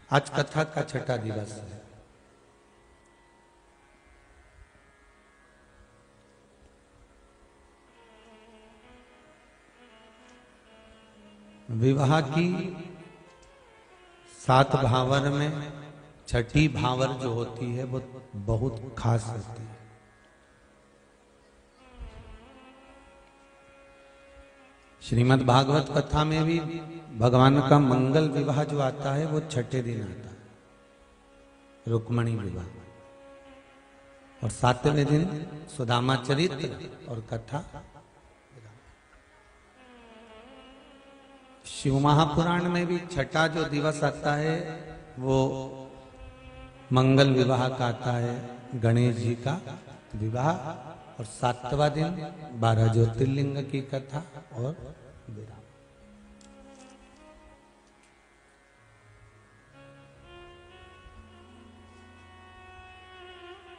आज कथा का छठा दिवस है। विवाह की 7 भावर में छठी भावर जो होती है वो बहुत खास होती है। श्रीमद् भागवत कथा में भी भगवान का मंगल विवाह जो आता है वो छठे दिन आता है, रुक्मणी विवाह, और 7वें दिन सुदामा चरित्र और कथा। शिव महापुराण में भी छठा जो दिवस आता है वो मंगल विवाह का आता है, गणेश जी का विवाह, और 7वां दिन 12 ज्योतिर्लिंग की कथा और विराम।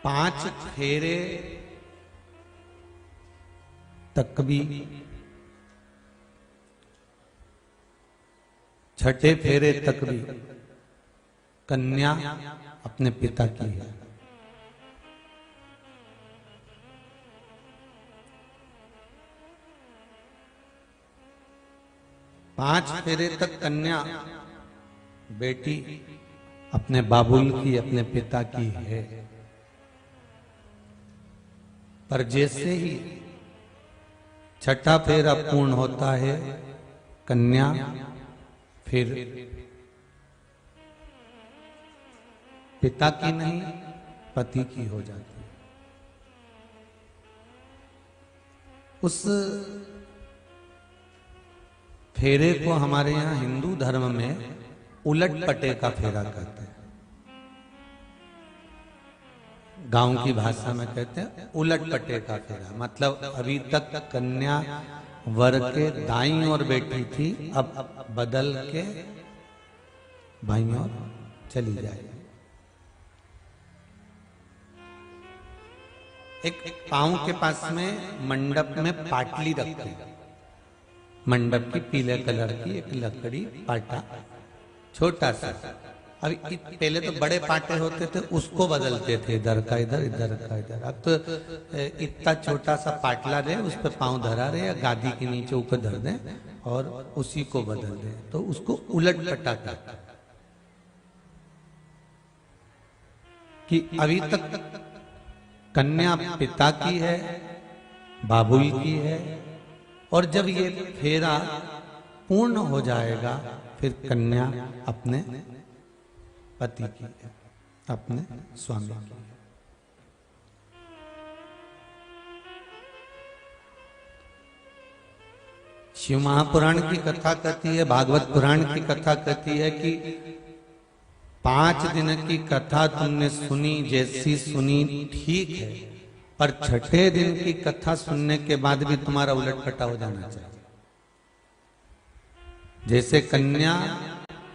पांच फेरे तक भी, छठे फेरे तक भी कन्या अपने पिता की है। पांच फेरे तक कन्या बेटी अपने बाबुल की, अपने पिता की है, पर जैसे ही छठा फेरा पूर्ण होता है कन्या फिर पिता की नहीं पति की हो जाती है। उस फेरे को हमारे यहाँ हिंदू धर्म में उलट पटे का फेरा कहते हैं। गांव की भाषा में कहते हैं उलट पटे का फेरा। मतलब अभी तक कन्या वर के दाईं ओर बैठी थी, अब बदल के बाईं ओर चली जाएगी। एक पांव के पास में मंडप में पाटली रखते हैं, मंडप की पीले कलर की एक लकड़ी पाटा, छोटा सा। अभी पहले तो बड़े पाटे होते थे, उसको बदलते थे, इधर का इधर, इधर का इधर। अब तो इतना छोटा सा पाटला रहे, उस पर पांव धरा रहे या गादी के नीचे ऊपर धर दें और उसी को बदल दें, तो उसको उलट पटा कहते हैं। कि अभी तक कन्या पिता की है, बाबुल की है, और जब ये फेरा पूर्ण हो जाएगा फिर कन्या अपने पति की है, अपने स्वामी की है। शिव महापुराण की कथा कहती है, भागवत पुराण की कथा कहती है कि 5 दिन की कथा तुमने सुनी, जैसी सुनी ठीक है, पर छठे दिन की कथा सुनने के बाद भी तुम्हारा उलटपटा हो जाना चाहिए। जैसे कन्या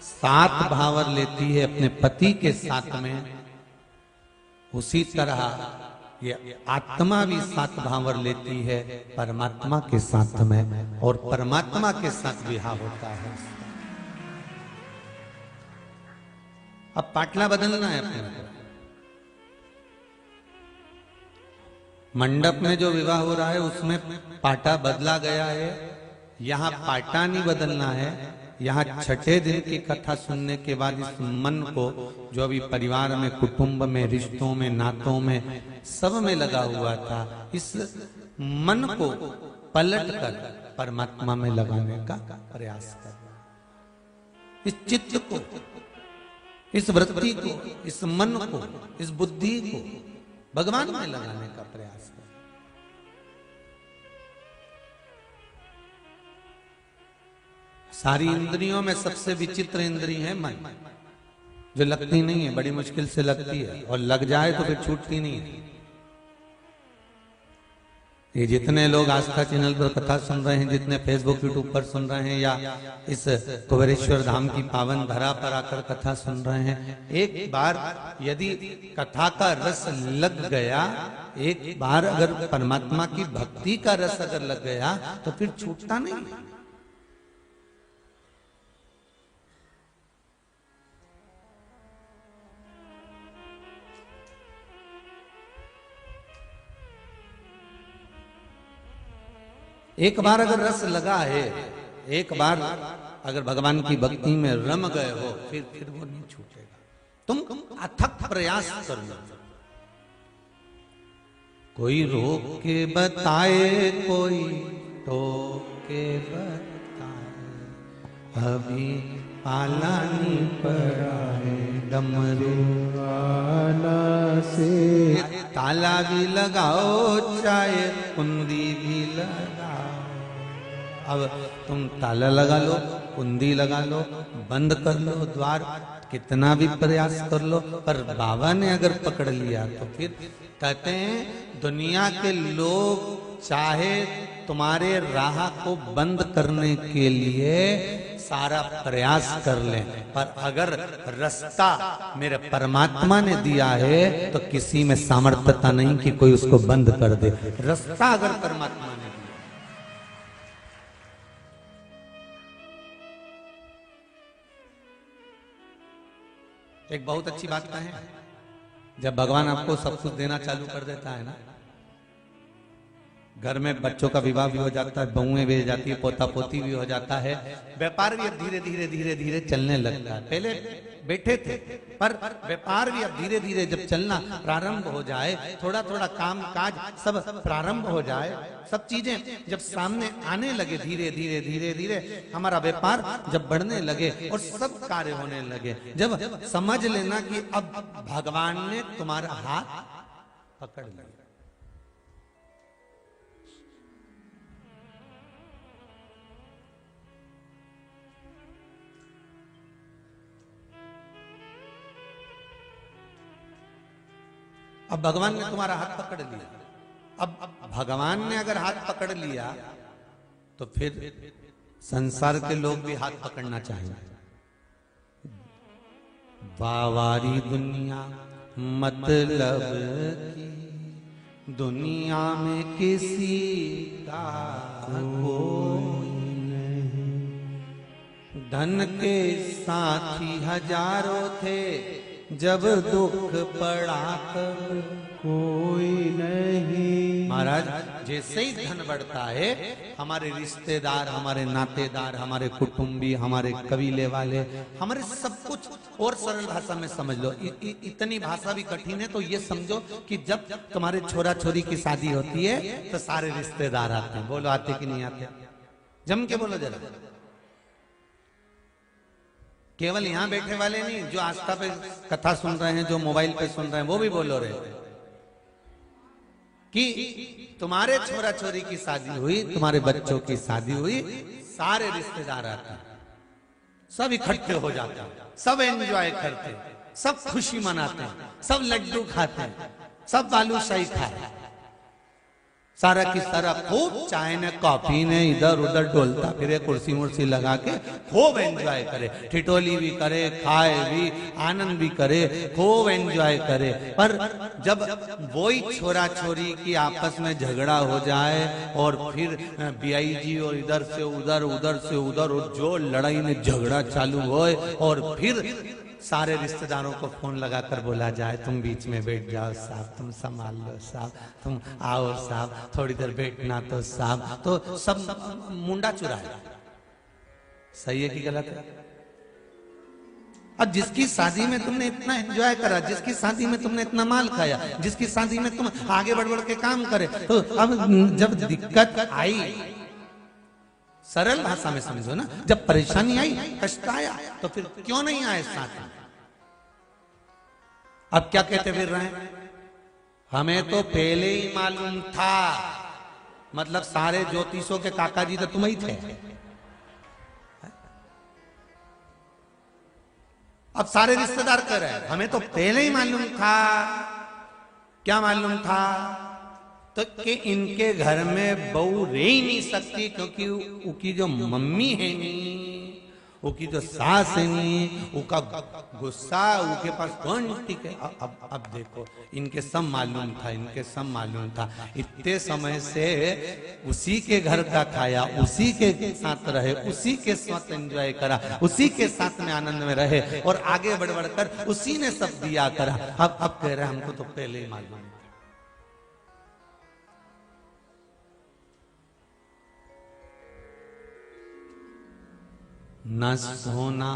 7 भावर लेती है अपने पति के साथ में, उसी तरह ये आत्मा भी 7 भावर लेती है परमात्मा के साथ में, और परमात्मा के साथ विवाह होता है। अब पाटला बदलना है अपने। मंडप में जो विवाह हो रहा है उसमें पाटा बदला गया है, यहाँ पाटा नहीं बदलना है। यहाँ छठे दिन की कथा सुनने के बाद इस मन को, जो अभी परिवार में, कुटुंब में, रिश्तों में, नातों में, सब में लगा हुआ था, इस मन को पलट कर परमात्मा में लगाने का प्रयास कर। इस चित्त को, इस वृत्ति को, इस मन को, इस बुद्धि को भगवान में लगाने का प्रयास कर। सारी इंद्रियों में सबसे विचित्र इंद्रिय है मन, जो लगती नहीं है, बड़ी मुश्किल से लगती है, और लग जाए तो फिर छूटती नहीं है। ये जितने लोग आस्था चैनल पर कथा सुन रहे हैं, जितने फेसबुक यूट्यूब पर सुन रहे हैं, या इस कुबेरेश्वर धाम की पावन धरा पर आकर कथा सुन रहे हैं, एक बार यदि कथा का रस लग गया, एक बार अगर परमात्मा की भक्ति का रस अगर लग गया तो फिर छूटता नहीं। एक बार अगर रस लगा है, एक बार अगर भगवान की भक्ति में रम गए हो, फिर वो नहीं छूटेगा। तुम अथक प्रयास करना। कोई रोक के बताए, कोई टोक के बताए, अभी पालानी पड़ा है डमरू वाला से। ताला भी लगाओ चाहे कुंदी भी लगाओ। अब तुम ताला लगा लो, कुंदी लगा लो, बंद कर लो द्वार, कितना भी प्रयास कर लो, पर बाबा ने अगर पकड़ लिया तो फिर कहते हैं दुनिया के लोग चाहे तुम्हारे राह को बंद करने के लिए सारा प्रयास कर लें, पर अगर रास्ता मेरे परमात्मा ने दिया है तो किसी में सामर्थ्यता नहीं कि कोई उसको बंद कर दे। रास्ता अगर परमात्मा ने दिया। एक बहुत अच्छी बात कहें, जब भगवान आपको सब कुछ देना चालू कर देता है ना, घर में बच्चों का विवाह भी हो जाता है, बहुएं भी हो जाती है, पोता पोती भी हो जाता है, व्यापार भी अब धीरे धीरे धीरे धीरे चलने लगता है। पहले बैठे थे, पर व्यापार भी अब धीरे धीरे जब चलना प्रारंभ हो जाए, थोड़ा थोड़ा काम काज सब प्रारंभ हो जाए, सब चीजें जब सामने आने लगे, धीरे धीरे धीरे धीरे हमारा व्यापार जब बढ़ने लगे और सब कार्य होने लगे, जब समझ लेना कि अब भगवान ने तुम्हारा हाथ पकड़ लिया। अब भगवान ने तुम्हारा हाथ पकड़ लिया। अब भगवान ने अगर हाथ पकड़ लिया तो फिर संसार के लोग भी हाथ पकड़ना चाहिए। वावारी दुनिया मतलब की, दुनिया में किसी का कोई नहीं। धन के साथी हजारों थे, जब दुख पड़ा कर कोई नहीं। महाराज जैसे ही धन बढ़ता है, हमारे रिश्तेदार, हमारे नातेदार, हमारे कुटुंबी, हमारे कबीले वाले, हमारे सब कुछ, और सरल भाषा में समझ लो, इतनी भाषा भी कठिन है तो ये समझो कि जब तुम्हारे छोरा छोरी की शादी होती है तो सारे रिश्तेदार आते हैं। बोलो आते कि नहीं आते? जम के बोलो जरा। केवल यहां बैठे वाले नहीं, जो आस्था पे कथा सुन रहे हैं, जो मोबाइल पे सुन रहे हैं, वो भी बोलो रहे कि तुम्हारे छोरा छोरी की शादी हुई, तुम्हारे बच्चों की शादी हुई, सारे रिश्तेदार आते हैं, सब इकट्ठे हो जाते हैं, सब एंजॉय करते हैं, सब खुशी मनाते हैं, सब लड्डू खाते हैं, सब बालूशाही खाते, सारा की सारा खूब चाय ने कॉफी ने इधर उधर डोलता फिरे, कुर्सी मुर्सी लगा के खूब एंजॉय करे, ठिठोली भी करे, खाए भी, आनंद भी करे, खूब एंजॉय करे। पर जब वही छोरा छोरी की आपस में झगड़ा हो जाए और फिर बीआईजी और इधर से उधर, उधर से उधर, और जो लड़ाई में झगड़ा चालू हो, और फिर सारे रिश्तेदारों को फोन लगाकर बोला जाए तुम बीच में बैठ जाओ साहब, तुम संभाल लो साहब, तुम आओ साहब, थोड़ी देर बैठना तो साहब, तो सब मुंडा चुराए। सही है कि गलत है? अब जिसकी शादी में तुमने इतना एंजॉय करा, जिसकी शादी में तुमने इतना माल खाया, जिसकी शादी में तुम आगे बढ़ बढ़ के काम करे, तो अब जब दिक्कत आई, सरल भाषा में समझो ना, जब परेशानी आई, कष्ट आया, तो फिर क्यों नहीं आए साथ में? अब क्या कहते फिर रहे हैं, हमें तो पहले ही मालूम था, मतलब सारे ज्योतिषों के काका जी तो तुम ही थे। अब सारे रिश्तेदार कह रहे हैं हमें तो पहले ही मालूम था। क्या मालूम था? तो कि इनके घर में बहू रह ही नहीं सकती, क्योंकि उनकी जो मम्मी है नी, उनकी जो सास है नी, उनका गुस्सा उनके पास कौन टिके। अब देखो, इनके सब मालूम था, इनके सब मालूम था, इतने समय से उसी के घर का खाया, उसी के साथ रहे, उसी के साथ एंजॉय करा, उसी के साथ में आनंद में रहे, और आगे बढ़ बढ़कर उसी ने सब दिया करा। अब कह रहे हैं हमको तो पहले ही मालूम। न सोना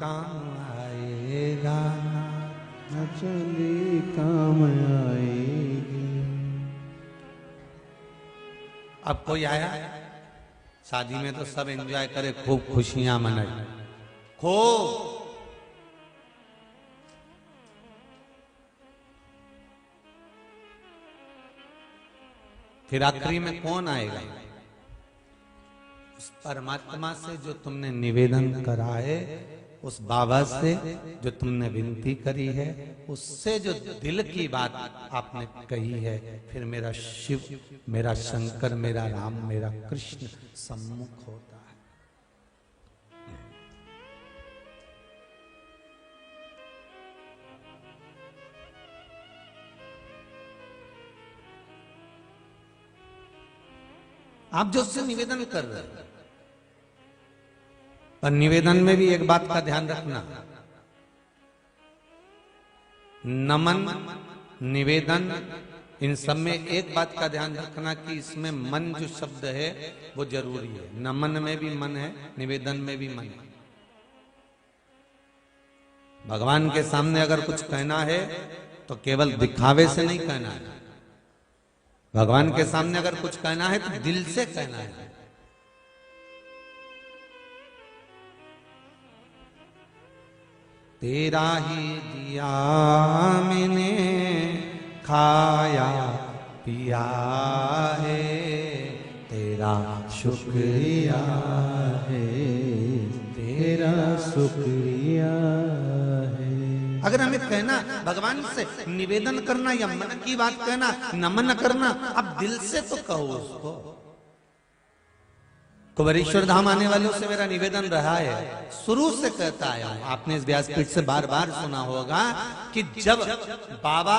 काम आएगा, न चली काम आएगी। अब कोई आया शादी में तो सब एंजॉय करे, खूब खुशियां मनाए, खूब। फिर आखिरी में कौन आएगा? उस परमात्मा से जो तुमने निवेदन करा है, उस बाबा से जो तुमने विनती करी है, उससे जो दिल की बात आपने कही है, फिर मेरा शिव, मेरा शंकर, मेरा राम, मेरा कृष्ण सम्मुख होता है। आप जो उससे निवेदन कर रहे हैं, पर निवेदन में भी एक बात का ध्यान रखना, नमन, निवेदन, इन सब में एक बात का ध्यान रखना कि इसमें मन जो शब्द है वो जरूरी है। नमन में भी मन है, निवेदन में भी मन है। भगवान के सामने अगर कुछ कहना है तो केवल दिखावे से नहीं कहना है। भगवान के सामने अगर कुछ कहना है तो दिल से कहना है। तेरा ही दिया मैंने खाया पिया है, तेरा शुक्रिया है, तेरा शुक्रिया है। अगर हमें कहना, भगवान से निवेदन करना या मन की बात कहना, नमन करना, अब दिल से तो कहो उसको। कुबेरेश्वर धाम आने वालों से मेरा निवेदन रहा है, शुरू से कहता है, आपने इस व्यासपीठ से बार बार सुना होगा कि जब बाबा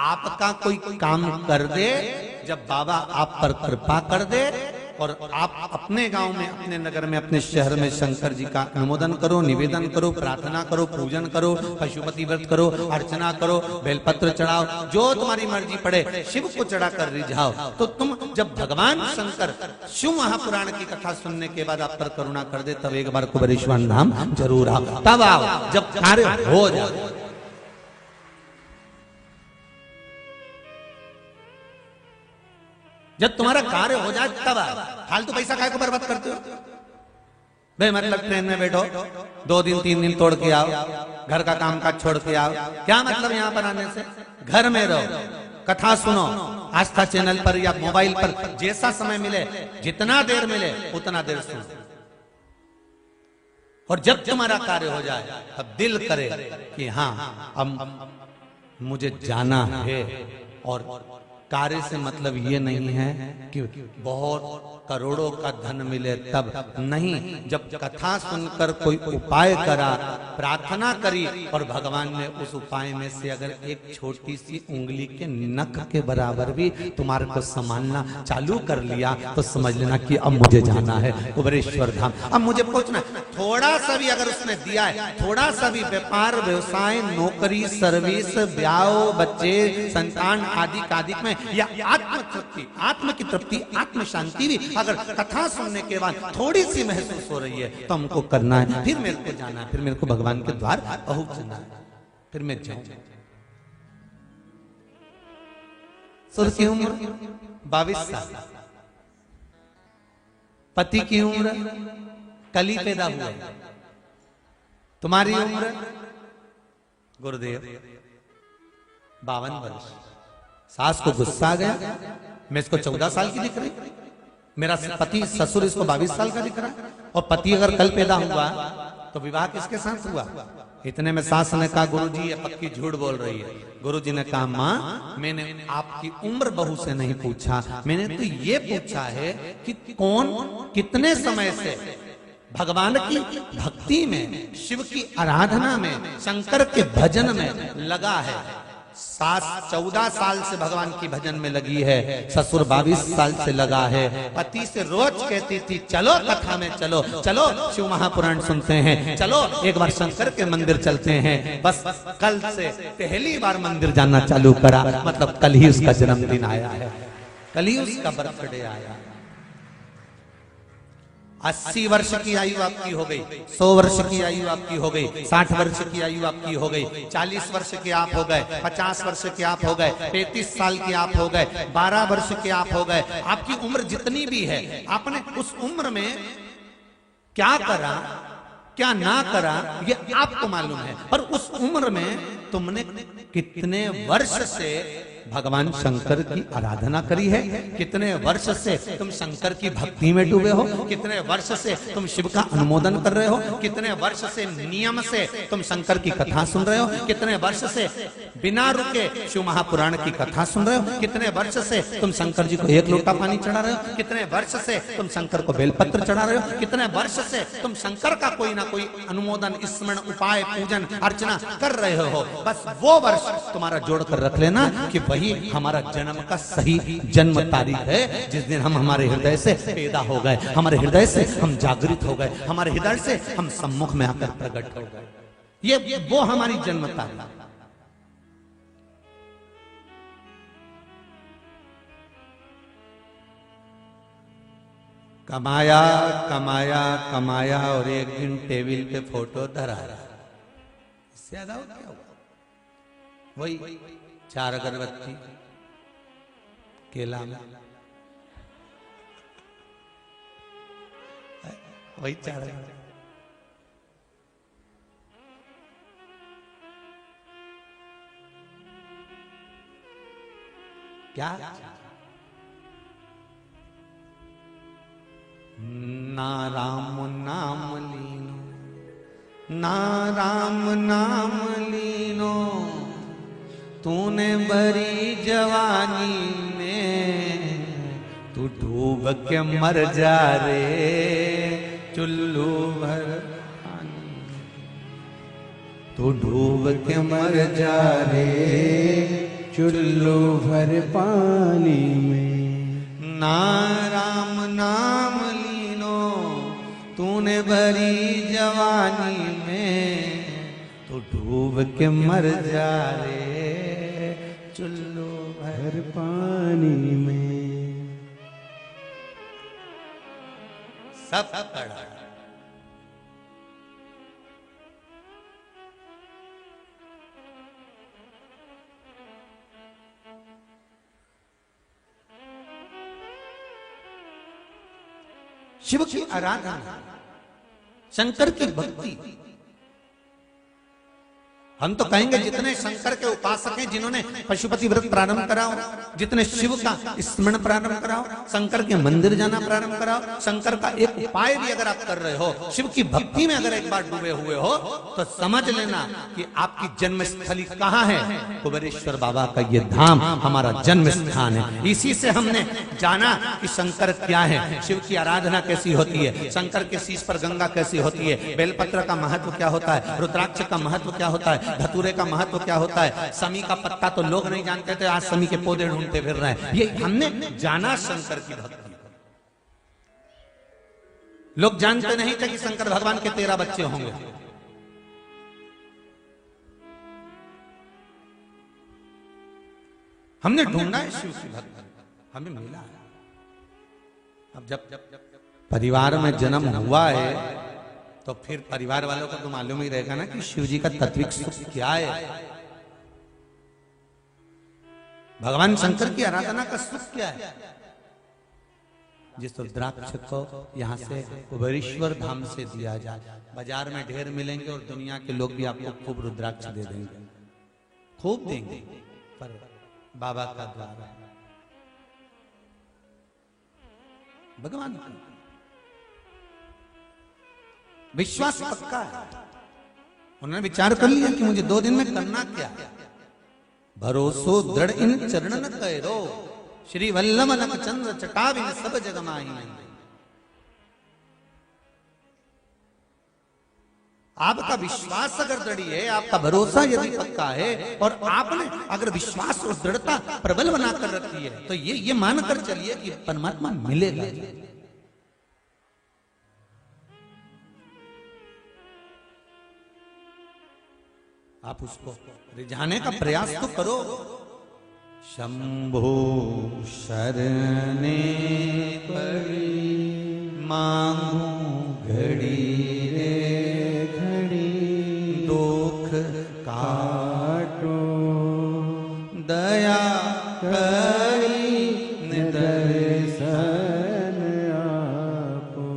आपका कोई काम कर दे, जब बाबा आप पर कृपा कर दे और आप अपने गांव में, अपने नगर में, अपने शहर में शंकर जी का अनुमोदन करो, निवेदन करो, प्रार्थना करो, पूजन करो, पशुपति व्रत करो, अर्चना करो, बेलपत्र चढ़ाओ, जो तुम्हारी मर्जी पड़े, शिव को चढ़ा कर रिझाओ, तो तुम जब भगवान शंकर शिव महापुराण की कथा सुनने के बाद आप पर करुणा कर दे, तब एक बार कुबेरेश्वर धाम जरूर आओ। तब आओ जब कार्य हो जाए। जब तुम्हारा कार्य हो जाए तब फालतू पैसा काय को बर्बाद करते हो? भाई मतलब ट्रेन में बैठो, 2 दिन 3 दिन तोड़ के आओ, घर का काम काज छोड़ के आओ, क्या मतलब यहाँ पर आने से? घर में रहो, कथा सुनो, आस्था चैनल पर या मोबाइल पर, जैसा समय मिले, जितना देर मिले उतना देर सुनो। और जब तुम्हारा कार्य हो जाए तब दिल करे कि हाँ अब मुझे जाना है। और कार्य से मतलब ये नहीं है कि बहुत करोड़ों का धन मिले, तब नहीं। जब कथा सुनकर कोई उपाय करा, प्रार्थना करी और भगवान ने उस उपाय में से अगर एक छोटी सी उंगली के नख के बराबर भी तुम्हारे को संभालना चालू कर लिया, तो समझ लेना कि अब मुझे जाना है कुबेरेश्वर धाम, अब मुझे पहुंचना है। थोड़ा सा भी अगर उसने दिया है, थोड़ा सा भी व्यापार, व्यवसाय, नौकरी, सर्विस, ब्याह, बच्चे, संतान आदि कादिक में, या आत्म तृप्ति, आत्म की तृप्ति, आत्म शांति भी अगर कथा सुनने के बाद थोड़ी सी महसूस हो रही है, तो हमको करना है, फिर मेरे को जाना है, फिर मेरे को भगवान के द्वार पहुंचना है, फिर मैं जाऊं। सुर की उम्र 22 साल, पति की उम्र कल ही पैदा हुआ, तुम्हारी उम्र गुरुदेव 52 वर्ष। सास को गुस्सा आ गया, मैं इसको 14 साल की दिख रही, मेरा पति ससुर इसको 22 साल का दिख रहा है, और पति अगर कल पैदा हुआ तो विवाह किसके साथ हुआ? इतने में सास ने कहा, गुरुजी ये पक्की झूठ बोल रही है। गुरुजी ने कहा, माँ मैंने आपकी उम्र बहू से नहीं पूछा, मैंने तो ये पूछा है कि कौन कितने समय से भगवान की भक्ति में, शिव की आराधना में, शंकर के भजन में लगा है। सास 14 साल से भगवान की भजन में लगी है, ससुर 22 साल से लगा है। पति से रोज कहती थी, चलो कथा में चलो, चलो शिव महापुराण सुनते हैं, चलो एक बार शंकर के मंदिर चलते हैं। बस कल से पहली बार मंदिर जाना चालू करा, मतलब कल ही उसका जन्मदिन आया है, कल ही उसका बर्थडे आया। 80 वर्ष की आयु आपकी हो गई, 100 वर्ष की आयु आपकी हो गई, 60 वर्ष की आयु आपकी हो गई, 40 वर्ष के आप हो गए, 50 वर्ष के आप हो गए, 35 साल के आप हो गए, 12 वर्ष के आप हो गए। आपकी उम्र जितनी भी है, आपने उस उम्र में क्या करा क्या ना करा ये आपको मालूम है। पर उस उम्र में तुमने कितने वर्ष से भगवान शंकर की आराधना करी है, कितने वर्ष से तुम शंकर की भक्ति में डूबे हो, कितने वर्ष से तुम शिव का अनुमोदन कर रहे हो, कितने वर्ष से नियम से तुम शंकर की कथा सुन रहे हो, कितने वर्ष से बिना रुके शिव महापुराण की कथा सुन रहे हो, कितने वर्ष से तुम शंकर जी को 1 लोटा पानी चढ़ा रहे हो, कितने वर्ष से तुम शंकर को बेलपत्र चढ़ा रहे हो, कितने वर्ष से तुम शंकर का कोई ना कोई अनुमोदन, स्मरण, उपाय, पूजन, अर्चना कर रहे हो। बस वो वर्ष तुम्हारा जोड़ कर रख लेना कि वही हमारा जन्म का सही जन्म तारीख है, जिस दिन हम हमारे हृदय से पैदा हो गए, हमारे हृदय से हम जागृत हो गए, हमारे हृदय से हम सम्मुख में आकर प्रकट हो गए। ये वो हमारी जन्म तारीख। कमाया कमाया कमाया और एक दिन टेबल पे फोटो धरा, इससे ज्यादा क्या हुआ? वही 4 अगरबत्ती, केला, वही 4 क्या ना राम नाम लीनो, ना राम नाम लीनो, तूने बड़ी जवानी में, तू डूब के मर जा रे चुल्लू भर पानी, तू डूब के मर जा रे चुल्लू भर पानी में। ना राम नाम लीनो, तूने भरी जवानी में, तू डूब के मर जा रे चुल्लू भर पानी में। सब पढ़ा। शिव की आराधना, शंकर की भक्ति। हम तो कहेंगे जितने शंकर के उपासक हैं, जिन्होंने पशुपति व्रत प्रारंभ कराओ, जितने शिव का स्मरण प्रारंभ कराओ, शंकर के मंदिर जाना प्रारंभ कराओ, शंकर का एक उपाय भी अगर आप कर रहे हो, शिव की भक्ति में अगर एक बार डूबे हुए हो, तो समझ लेना कि आपकी जन्मस्थली कहाँ है। कुबेरेश्वर बाबा का ये धाम हमारा जन्म स्थान है। इसी से हमने जाना कि शंकर क्या है, शिव की आराधना कैसी होती है, शंकर के शीश पर गंगा कैसी होती है, बेलपत्र का महत्व क्या होता है, रुद्राक्ष का महत्व क्या होता है, धतूरे का महत्व क्या होता है। समी का पत्ता तो लोग नहीं जानते थे, आज समी के पौधे ढूंढते फिर रहे हैं। ये हमने जाना शंकर की भक्ति। लोग जानते नहीं थे कि शंकर भगवान के 13 बच्चे होंगे। हमने ढूंढा है शिव की भक्ति, हमें मिला है। अब जब परिवार में जन्म हुआ है, तो फिर परिवार वालों को तो मालूम ही रहेगा ना कि शिव जी का तत्विक सुख क्या है, भगवान शंकर की आराधना का सुख क्या है। जिस रुद्राक्ष को यहाँ से कुबेरेश्वर धाम से दिया जाए, बाजार में ढेर मिलेंगे और दुनिया के लोग भी आपको खूब रुद्राक्ष दे देंगे, खूब देंगे, पर बाबा का द्वार है, भगवान का विश्वास पक्का है। उन्होंने विचार कर लिया कि मुझे 2 दिन में करना क्या है। भरोसो दृढ़ इन चरणन करो, श्री वल्लभ नक चंद्र चटाविन सब जग माही। आपका विश्वास अगर दृढ़ है, आपका भरोसा यदि पक्का है, और आपने अगर विश्वास और दृढ़ता प्रबल बनाकर रखी है, तो ये मानकर चलिए कि परमात्मा मिलेगा। आप उसको रिझाने का प्रयास तो करो। शंभो शरणे पड़ी मांगू घड़ी रे घड़ी दुख काटो दया करी दर्शन आपो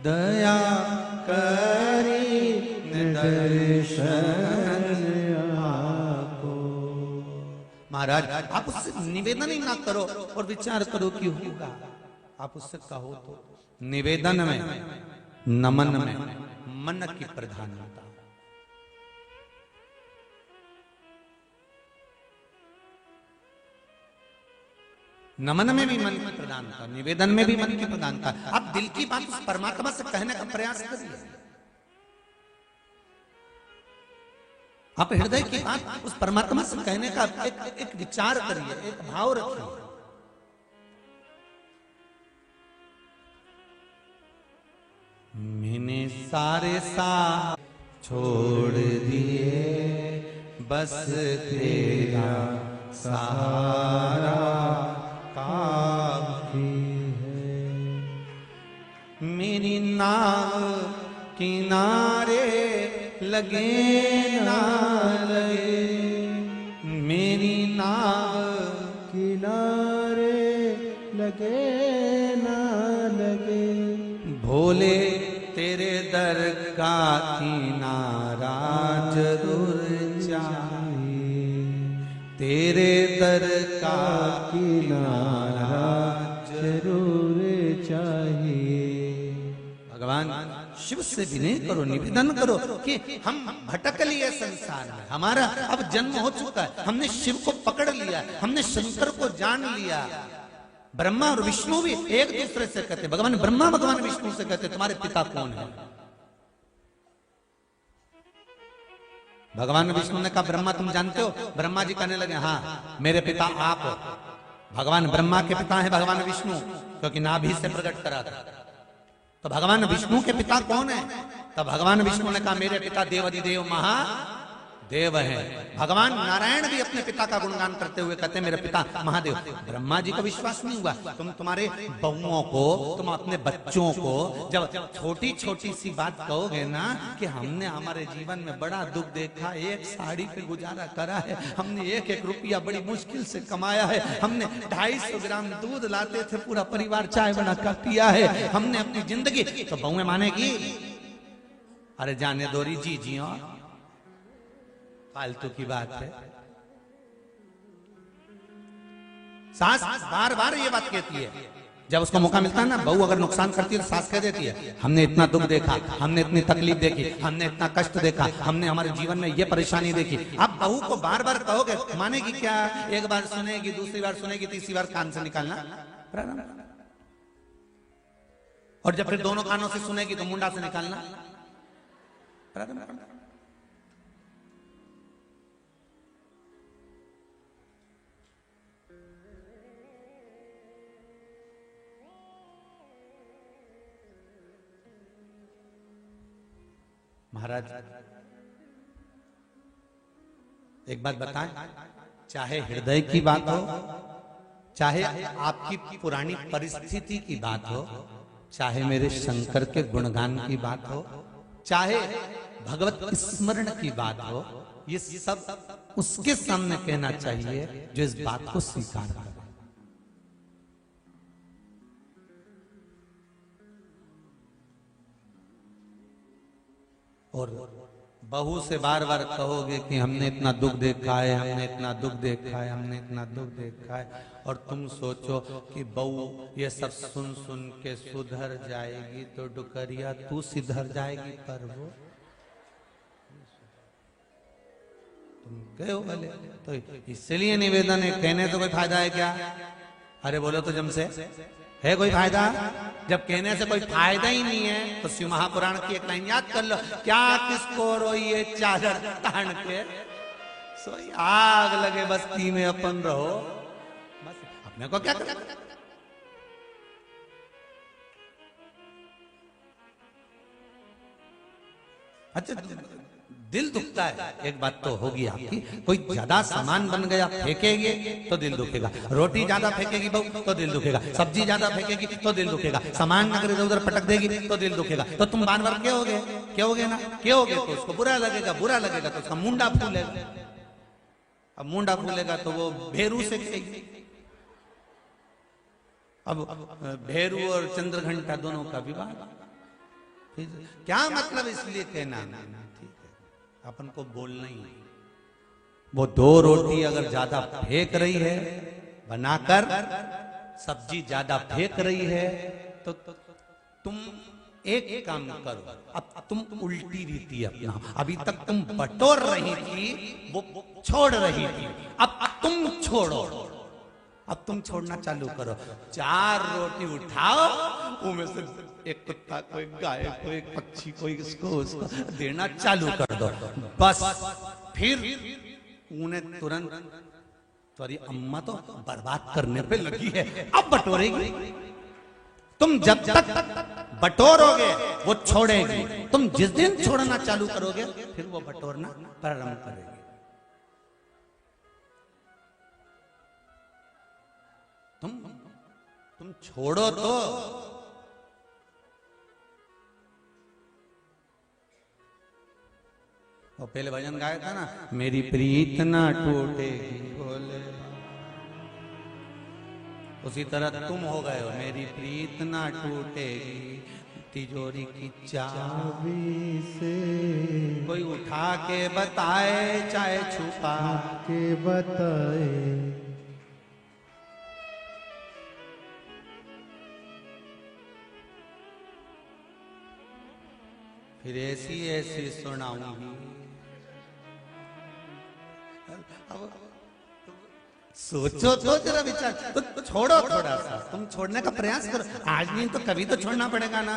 दया करी दर्शन आपो। महाराज आप उससे निवेदन ही ना करो और विचार करो कि होगा, आप उससे कहो तो निवेदन में नमन में मन की प्रधानता। नमन में भी मन की प्रधानता, निवेदन में भी मन की प्रधानता। आप दिल की बात उस परमात्मा से कहने का प्रयास करिए। आप हृदय की बात उस परमात्मा से कहने का एक विचार करिए, एक भाव रखिए। मैंने सारे साथ छोड़ दिए, बस तेरा सहारा काफी है। मेरी नाव किनारे लगे ना लगे, मेरी नाव किनारे लगे ना लगे, भोले तेरे दर का किनारा जरूर चाहिए, तेरे दर का किनारा जरूर चाहिए। भगवान शिव से विनय करो, निवेदन करो कि हम भटक लिए संसार में, हमारा अब जन्म हो चुका है, हमने शिव को पकड़ लिया, हमने शंकर को जान लिया। ब्रह्मा और विष्णु भी एक दूसरे से कहते, भगवान ब्रह्मा भगवान विष्णु से कहते तुम्हारे पिता कौन है। भगवान विष्णु ने कहा ब्रह्मा तुम जानते हो। ब्रह्मा जी कहने लगे हाँ मेरे पिता आप हो। भगवान ब्रह्मा के पिता है भगवान विष्णु, क्योंकि नाभि से प्रकट करा था। तो भगवान विष्णु के पिता कौन है? तब भगवान विष्णु ने कहा मेरे पिता देवाधिदेव महादेव हैं। भगवान नारायण भी अपने पिता का गुणगान करते हुए कहते हैं मेरे पिता महादेव। ब्रह्मा जी को विश्वास नहीं हुआ। तुम्हारे बहुओं को, तुम अपने बच्चों को जब छोटी छोटी सी बात कहोगे ना कि हमने हमारे जीवन में बड़ा दुख देखा, एक साड़ी पे गुजारा करा है, हमने एक एक रुपया बड़ी मुश्किल से कमाया है, हमने 250 ग्राम दूध लाते थे, पूरा परिवार चाय बना कर पिया है, हमने अपनी जिंदगी, तो बहुएं मानेगी अरे जाने दोरी जी जियो, फालतू की बात है। सास बार बार ये बात कहती है, जब उसको मौका मिलता है ना, बहू अगर नुकसान करती है तो सास कह देती है हमने इतना दुख देखा, हमने इतनी तकलीफ देखी, हमने इतना कष्ट देखा, हमने हमारे जीवन में ये परेशानी देखी। आप बहू को बार बार कहोगे मानेगी क्या? एक बार सुनेगी, दूसरी बार सुनेगी, तीसरी बार कान से निकालना। और जब फिर दोनों कानों से सुनेगी तो मुंडा से निकालना। महाराज एक बात बताएं, चाहे हृदय की बात हो, चाहे आपकी पुरानी परिस्थिति की बात हो, चाहे मेरे शंकर के गुणगान की बात हो, चाहे भगवत स्मरण की बात हो, ये सब उसके सामने कहना चाहिए जो इस बात को स्वीकार करे। और बहू से बार बार कहोगे कि हमने इतना दुख देखा है, हमने इतना दुख देखा है, हमने इतना दुख देखा है, और तुम सोचो कि बहू ये सब सुन सुन के सुधर जाएगी, तो डुकरिया तू सुधर जाएगी, पर वो तुम कहो भले। तो इसलिए निवेदन है, कहने तो कोई फायदा है क्या? अरे बोलो तो जम से है कोई फायदा? जब कहने से कोई फायदा ही नहीं है तो शिव महापुराण की एक लाइन याद कर लो, क्या किसको रोइए चादर तान के, सोई आग लगे बस्ती में अपन रहो, बस अपने को क्या करना। अच्छा, दिल दुखता है, एक बात तो होगी आपकी, कोई ज्यादा सामान बन गया फेंकेगी तो दिल दुखेगा, रोटी ज्यादा फेंकेगी बहू तो दिल दुखेगा, सब्जी ज्यादा फेंकेगी तो दिल दुखेगा, सामान अगर इधर उधर पटक देगी तो दिल दुखेगा। तो तुम बार बार क्योंगे ना क्योंगे तो उसको बुरा लगेगा तो उसका मुंडा फूलेगा। अब मुंडा फूलेगा तो वो भेरू से खेगी। अब भेरू और चंद्रघंटा दोनों का विवाद, क्या मतलब इसलिए कहना, ठीक है अपन को बोलना ही नहीं। वो 2 रोटी अगर ज्यादा फेंक रही है बनाकर, सब्जी ज्यादा फेंक रही है, तो तुम एक काम करो, अब तुम उल्टी रीति अपना। अभी तक तुम बटोर रही थी, वो छोड़ रही थी, अब तुम छोड़ो, अब तुम छोड़ना चालू करो। 4 रोटी उठाओ, उनमें से एक कुत्ता को, एक गाय को, एक पक्षी को, इसको उसको देना चालू कर दो, बस। फिर उन्हें तुरंत, तुम्हारी अम्मा तो बर्बाद करने पे लगी है, अब बटोरेगी। तुम जब तक बटोरोगे वो छोड़ेगी, तुम जिस दिन छोड़ना चालू करोगे फिर वो बटोरना प्रारंभ करेगी। तुम छोड़ो तो। वो पहले भजन गाया था ना, मेरी प्रीत ना टूटेगी बोले, उसी तरह तुम हो गए हो, मेरी प्रीत ना टूटेगी तिजोरी की चाबी से, कोई उठा के बताए चाहे छुपा के बताए। फिर ऐसी सुनाऊंगी। सोचो तो जरा विचार, तो छोड़ो थोड़ा सा, तुम छोड़ने का प्रयास करो। आज नहीं तो कभी तो छोड़ना पड़ेगा ना,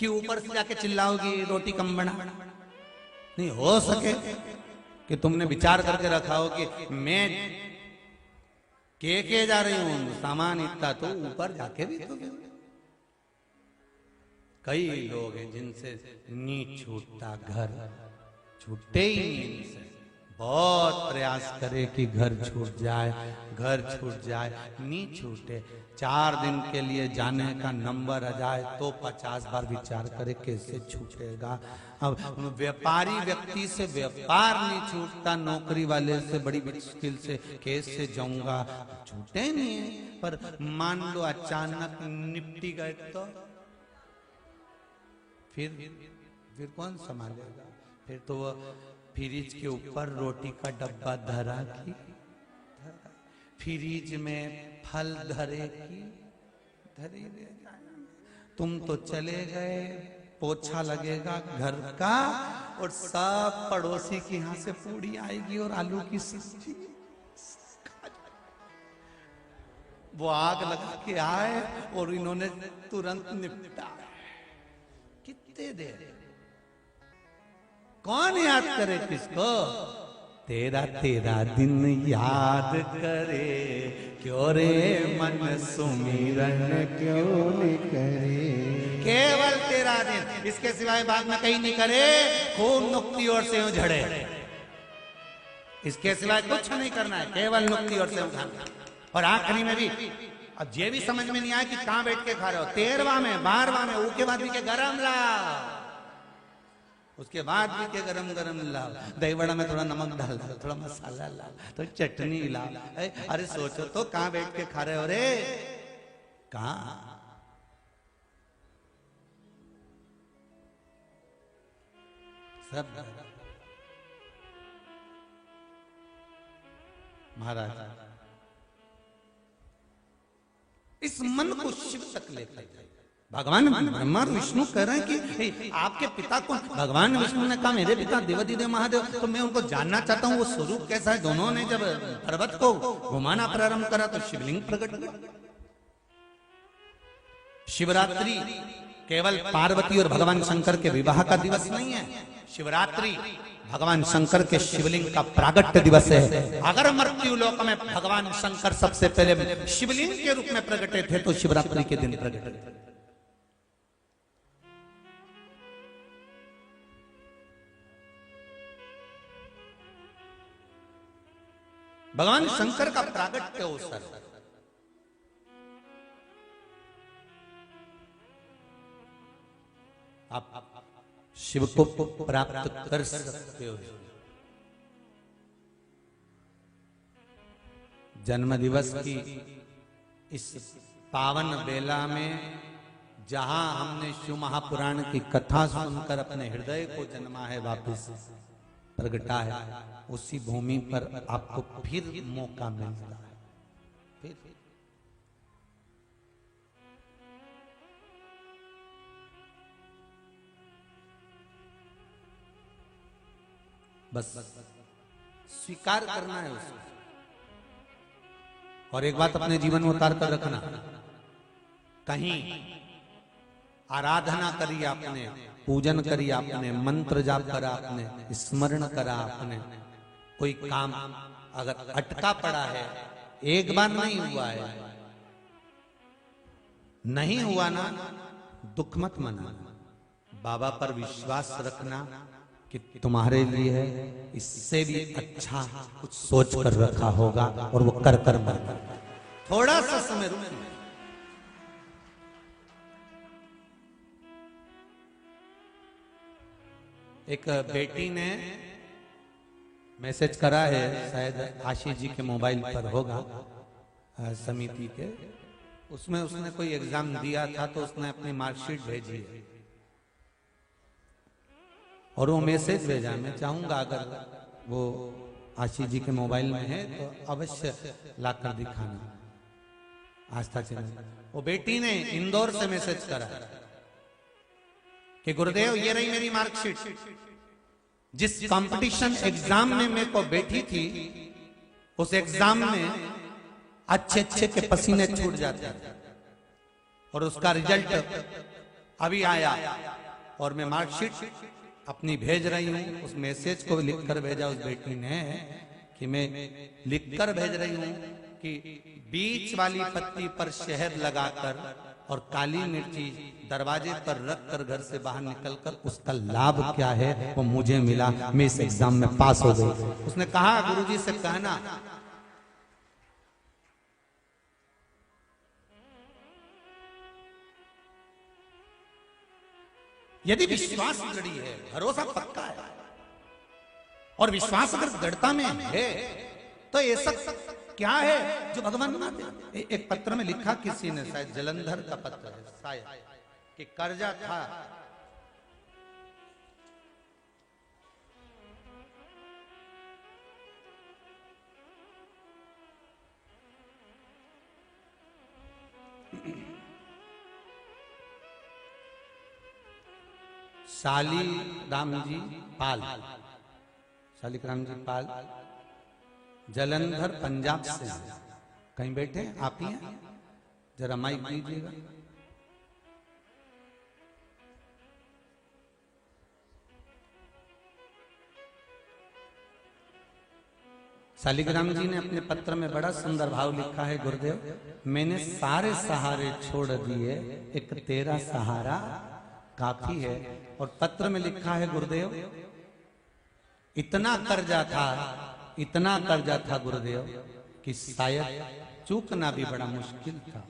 कि ऊपर से जाके चिल्लाओगी रोटी कम बना। नहीं हो सके कि तुमने विचार करके रखा हो कि मैं के जा रही हूं, सामान इतना तो ऊपर जाके भी तो। कई लोग हैं जिनसे नहीं छूटता घर, छूटे ही नहीं इनसे। बहुत प्रयास करे कि घर छूट जाए, नहीं छूटे। 4 दिन के लिए जाने का नंबर आ जाए तो 50 बार विचार करे कैसे छूटेगा। अब व्यापारी व्यक्ति से व्यापार नहीं छूटता, नौकरी वाले से बड़ी मुश्किल से कैसे जाऊंगा, छूटे नहीं है। पर मान लो अचानक निपटी गए तो फिर कौन संभालेगा? फिर तो वो फ्रिज के ऊपर रोटी का डब्बा धरा की, फ्रिज में फल धरे की, तुम तो चले गए, पोछा लगेगा घर का और सब पड़ोसी के यहाँ से पूड़ी आएगी और आलू की सब्जी। वो आग लगा के आए और इन्होंने तुरंत निपटा। कितने देर, कौन याद करे किसको? तेरा दिन याद करे, क्यों रे मन सुमिरन क्यों नहीं करे? केवल तेरा दिन, इसके सिवाय बाद में कहीं नहीं करे। खूब नुक्ति और से झड़े, इसके सिवाय कुछ नहीं करना है, केवल नुक्ति और से उठाना। और आखिरी में भी अब ये भी समझ में नहीं आया कि कहां बैठ के खा रहे हो। 13वां में, 12वां में, उसके बाद भी के गरम लाओ, उसके बाद भी के गरम लाओ। दही बड़ा में थोड़ा नमक डाल, थोड़ा मसाला लाओ, तो चटनी लाओ। अरे सोचो तो कहां बैठ के खा रहे हो रे, कहां? सब महाराज इस मन को शिव तक लेकर जाए। भगवान ब्रह्मा विष्णु कह रहे हैं कि आपके पिता को, भगवान विष्णु ने कहा मेरे पिता देवाधिदेव महादेव, तो मैं उनको जानना चाहता हूँ वो स्वरूप कैसा है। दोनों ने जब पर्वत को घुमाना प्रारंभ करा तो शिवलिंग प्रकट हुआ। शिवरात्रि केवल पार्वती और भगवान शंकर के विवाह का दिवस नहीं है, शिवरात्रि भगवान शंकर के शिवलिंग का प्रागट्य दिवस है। अगर मृत्यु लोक में भगवान शंकर सबसे पहले शिवलिंग के रूप में प्रकटे थे तो शिवरात्रि के दिन प्रकटे थे। भगवान शंकर का प्रागट्य अवसर। आप शिव को प्राप्त कर सकते हो। जन्म दिवस की इस पावन बेला में जहां हमने शिव महापुराण की कथा सुनकर अपने हृदय को जन्मा है, वापस प्रगटा है, उसी भूमि पर आपको फिर मौका मिलता है। फिर बस स्वीकार करना है उसको। और एक बात अपने जीवन में उतार कर रखना, कहीं आराधना करी आपने, पूजन करी आपने, मंत्र जाप करा आपने, स्मरण करा आपने, कोई काम अगर अटका पड़ा है, एक बार नहीं हुआ है, नहीं हुआ ना, दुख मत मनाना, बाबा पर विश्वास रखना कि तुम्हारे लिए है, इससे भी अच्छा कुछ सोच कर रखा होगा और वो कर कर मर। थोड़ा सा समय रुकिए। एक बेटी ने मैसेज करा है, शायद आशीष जी के मोबाइल पर होगा, समिति के, उसमें उसने कोई एग्जाम दिया था तो उसने अपनी मार्कशीट भेजी है और वो मैसेज भेजा। मैं चाहूंगा अगर वो आशीष जी के मोबाइल में है तो अवश्य लाकर दिखाना आस्था चैनल। वो बेटी ने इंदौर से मैसेज करा कि गुरुदेव ये रही मेरी मार्कशीट, जिस कंपटीशन एग्जाम में मेरे को बैठी थी उस एग्जाम में अच्छे अच्छे के पसीने छूट जाते हैं और उसका रिजल्ट अभी आया और मैं मार्कशीट अपनी भेज रही हूं। उस मैसेज को लिखकर भेजा उस बेटी ने कि मैं लिखकर भेज रही हूं कि बीच वाली पत्ती पर शहद लगाकर और काली मिर्ची दरवाजे पर रखकर घर से बाहर निकलकर उसका लाभ क्या है वो मुझे मिला, मैं इस एग्जाम में पास हो गई। उसने कहा गुरुजी से कहना यदि विश्वास दृढ़ है, भरोसा पक्का है और विश्वास अगर दृढ़ता में है तो ऐसा क्या है जो भगवान ना दे। एक पत्र में लिखा किसी ने, शायद जलंधर का पत्र है शायद, कि कर्जा था शाली राम जी पाल, शालिक राम जी पाल जलंधर पंजाब से। कहीं बैठे आप ही हैं, जरा माइक दीजिएगा। शालिग्राम जी ने अपने पत्र में बड़ा सुंदर भाव लिखा है, गुरुदेव मैंने सारे सहारे छोड़ दिए, एक तेरा सहारा काफी है। और पत्र में लिखा है गुरुदेव इतना कर्जा था गुरुदेव कि शायद चूकना भी बड़ा मुश्किल था।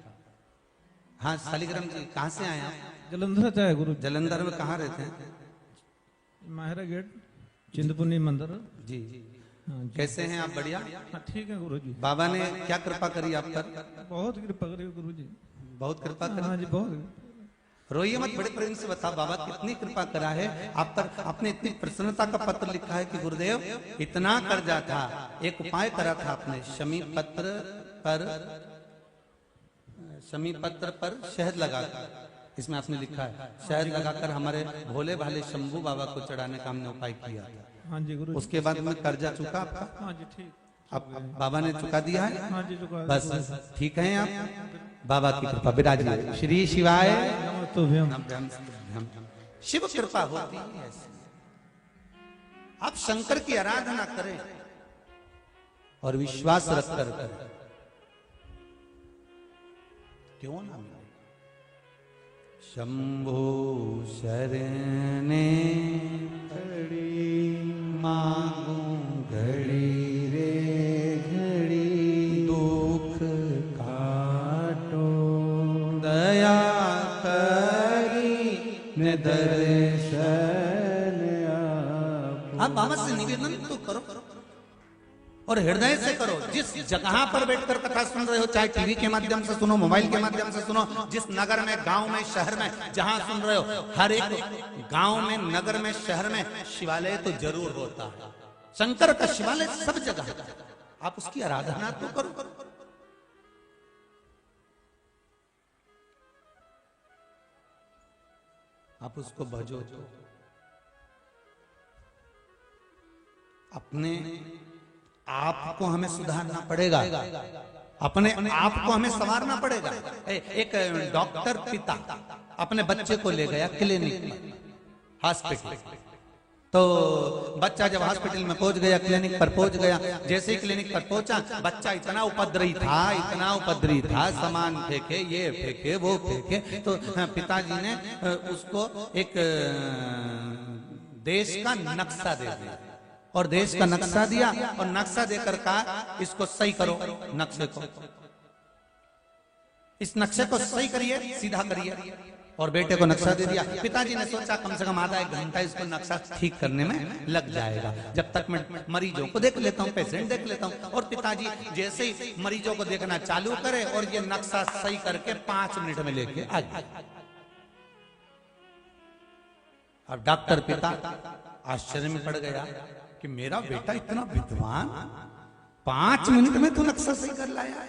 हाँ शालिग्राम जी कहाँ से आए आप? जलंधर से है गुरु। जलंधर में कहाँ रहते हैं? माहिरा गेट चिंतपूर्णी मंदिर जी। हाँ जी। कैसे हैं आप? बढ़िया। हाँ ठीक है गुरु जी। बाबा ने क्या कृपा करी आप पर? बहुत कृपा करी गुरु जी। बहुत कृपा करी। हाँ जी बहुत। रोइए मत, बड़े प्रेम से बता बाबा कितनी कृपा करा है आप पर। आपने इतनी प्रसन्नता का पत्र लिखा है कि गुरुदेव इतना कर्जा था, एक उपाय करा था आपने, शमी पत्र पर शहद लगाकर, इसमें आपने लिखा है शहद लगाकर हमारे भोले भाले शंभू बाबा को चढ़ाने का हमने उपाय किया था। हाँ जी गुरु। उसके बाद में कर्जा चुका आपका? हाँ जी ठीक। अब बाबा ने चुका दिया है? हाँ जी चुका। बस ठीक है आप, बाबा की कृपा विराजिए। श्री शिवाय शिव कृपा होती है ऐसे। आप शंकर की आराधना करें और विश्वास रखकर करें, क्यों ना मिले। शंभो शरणे घड़ी मांगू घड़ी रे घड़ी आप बाबा से निवेदन तो करो और हृदय से करो। जिस जगह पर बैठकर कथा सुन रहे हो, चाहे टीवी के माध्यम से सुनो, मोबाइल के माध्यम से सुनो, जिस नगर में, गांव में, शहर में जहां सुन रहे हो, हर एक गांव में, नगर में, शहर में शिवालय तो जरूर होता है। शंकर का शिवालय सब जगह है। आप उसकी आराधना तो करो। आप उसको भजो। तो अपने आप को हमें सुधारना पड़ेगा, अपने आप को हमें संवारना पड़ेगा। एक डॉक्टर पिता अपने बच्चे को ले गया क्लिनिक में, हॉस्पिटल। तो बच्चा जब हॉस्पिटल में पहुंच गया, क्लिनिक पर पहुंच गया, जैसे ही क्लिनिक पर पहुंचा, बच्चा इतना उपद्रवी था, सामान फेंके, ये फेंके, वो फेंके। तो पिताजी ने उसको एक देश का नक्शा दे दिया, और देश का नक्शा दिया, और नक्शा देकर कहा इसको सही करो, नक्शे को, इस नक्शे को सही करिए, सीधा करिए। और बेटे को नक्शा दे दिया। पिताजी ने सोचा कम से कम आधा एक घंटा इसको नक्शा ठीक करने में लग जाएगा, जब तक मैं मरीजों को देख लेता हूँ, पेशेंट देख लेता हूँ। और पिताजी जैसे ही मरीजों को देखना चालू करे और ये नक्शा सही करके 5 मिनट में लेके आ गए। अब डॉक्टर पिता आश्चर्य में पड़ गया कि मेरा बेटा इतना विद्वान, 5 मिनट में तू नक्शा सही कर लाया।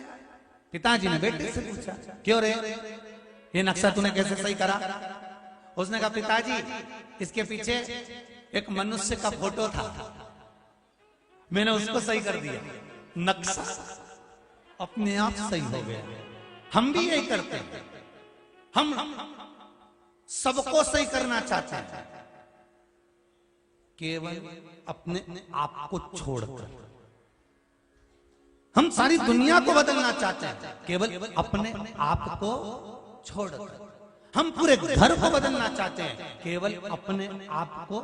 पिताजी ने बेटे से पूछा, क्यों रे, ये नक्शा तूने कैसे सही करा? उसने कहा, पिताजी इसके पीछे एक मनुष्य का फोटो था, मैंने उसको सही कर दिया, नक्शा अपने आप सही हो गया। हम भी यही करते हैं, हम सबको सही करना चाहते हैं, केवल अपने आप को छोड़कर। हम सारी दुनिया को बदलना चाहते हैं, केवल अपने आप को छोड़कर। हम पूरे घर को बदलना चाहते हैं, केवल अपने आप को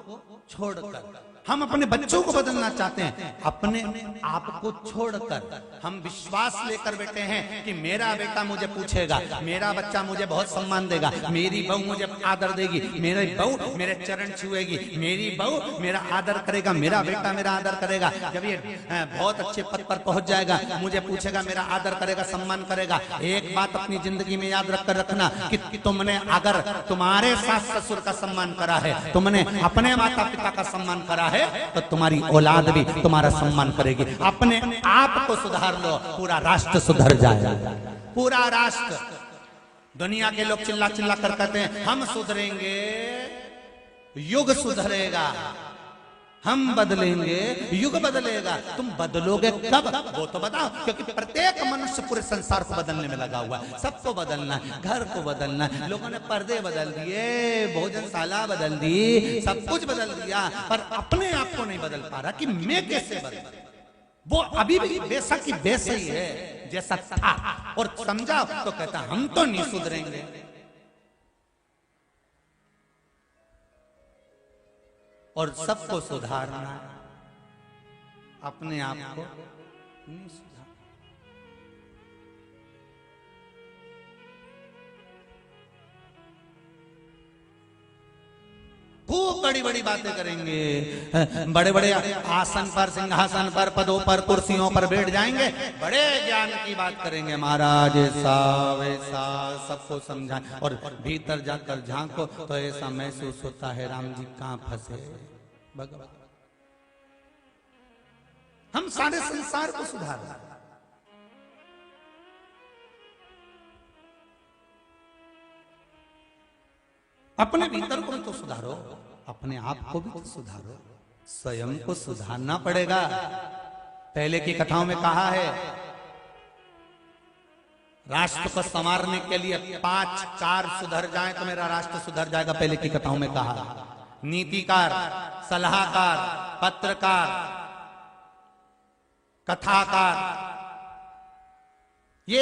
छोड़कर। हम अपने बच्चों को बदलना चाहते हैं, अपने आप को छोड़कर। हम विश्वास लेकर बैठे हैं कि मेरा बेटा मुझे पूछेगा, मेरा बच्चा मुझे बहुत सम्मान देगा, मेरी बहू मुझे आदर देगी, मेरी बहू मेरे चरण छुएगी, मेरी बहू मेरा आदर करेगा, मेरा बेटा मेरा आदर करेगा। जब ये बहुत अच्छे पद पर पहुंच जाएगा, मुझे पूछेगा, मेरा आदर करेगा, सम्मान करेगा। एक बात अपनी जिंदगी में याद रखकर रखना कि तुमने अगर तुम्हारे सास ससुर का सम्मान करा है, तुमने अपने माता पिता का सम्मान करा है, तो तुम्हारी औलाद भी तुम्हारा सम्मान करेगी। अपने आप को सुधार लो, पूरा राष्ट्र सुधर जाएगा। पूरा राष्ट्र। दुनिया के लोग चिल्ला चिल्ला कर कहते हैं हम सुधरेंगे, युग सुधरेगा, हम बदलेंगे, युग बदलेगा। तुम बदलोगे कब, वो तो बताओ, क्योंकि प्रत्येक मनुष्य पूरे संसार को बदलने में लगा हुआ है। सबको बदलना है, घर को बदलना है। लोगों ने पर्दे बदल दिए, भोजनशाला बदल दी, सब कुछ बदल दिया, पर अपने आप को नहीं बदल पा रहा कि मैं कैसे बदल। वो अभी भी वैसा की वैसा ही है जैसा था, और समझा तो कहता हम तो नहीं सुधरेंगे। और सबको सुधारना है, अपने आप को नहीं सुधारना। खूब बड़ी बड़ी बातें करेंगे, बड़े बड़े आसन पर, सिंहासन पर, पदों पर, कुर्सियों पर बैठ जाएंगे, बड़े ज्ञान की बात करेंगे, महाराज ऐसा वैसा सबको समझाएं। और भीतर जाकर झांको तो ऐसा महसूस होता है राम जी कहां फंसे भगवान। हम सारे संसार को सुधार, अपने भीतर को भी तो सुधारो, अपने आप को भी तो सुधारो, स्वयं को सुधारना पड़ेगा। पहले की कथाओं में कहा है राष्ट्र को संवारने के लिए 5 कार्य सुधर जाए तो मेरा राष्ट्र सुधर जाएगा। पहले की कथाओं में कहा नीतिकार, सलाहकार, पत्रकार, कथाकार, ये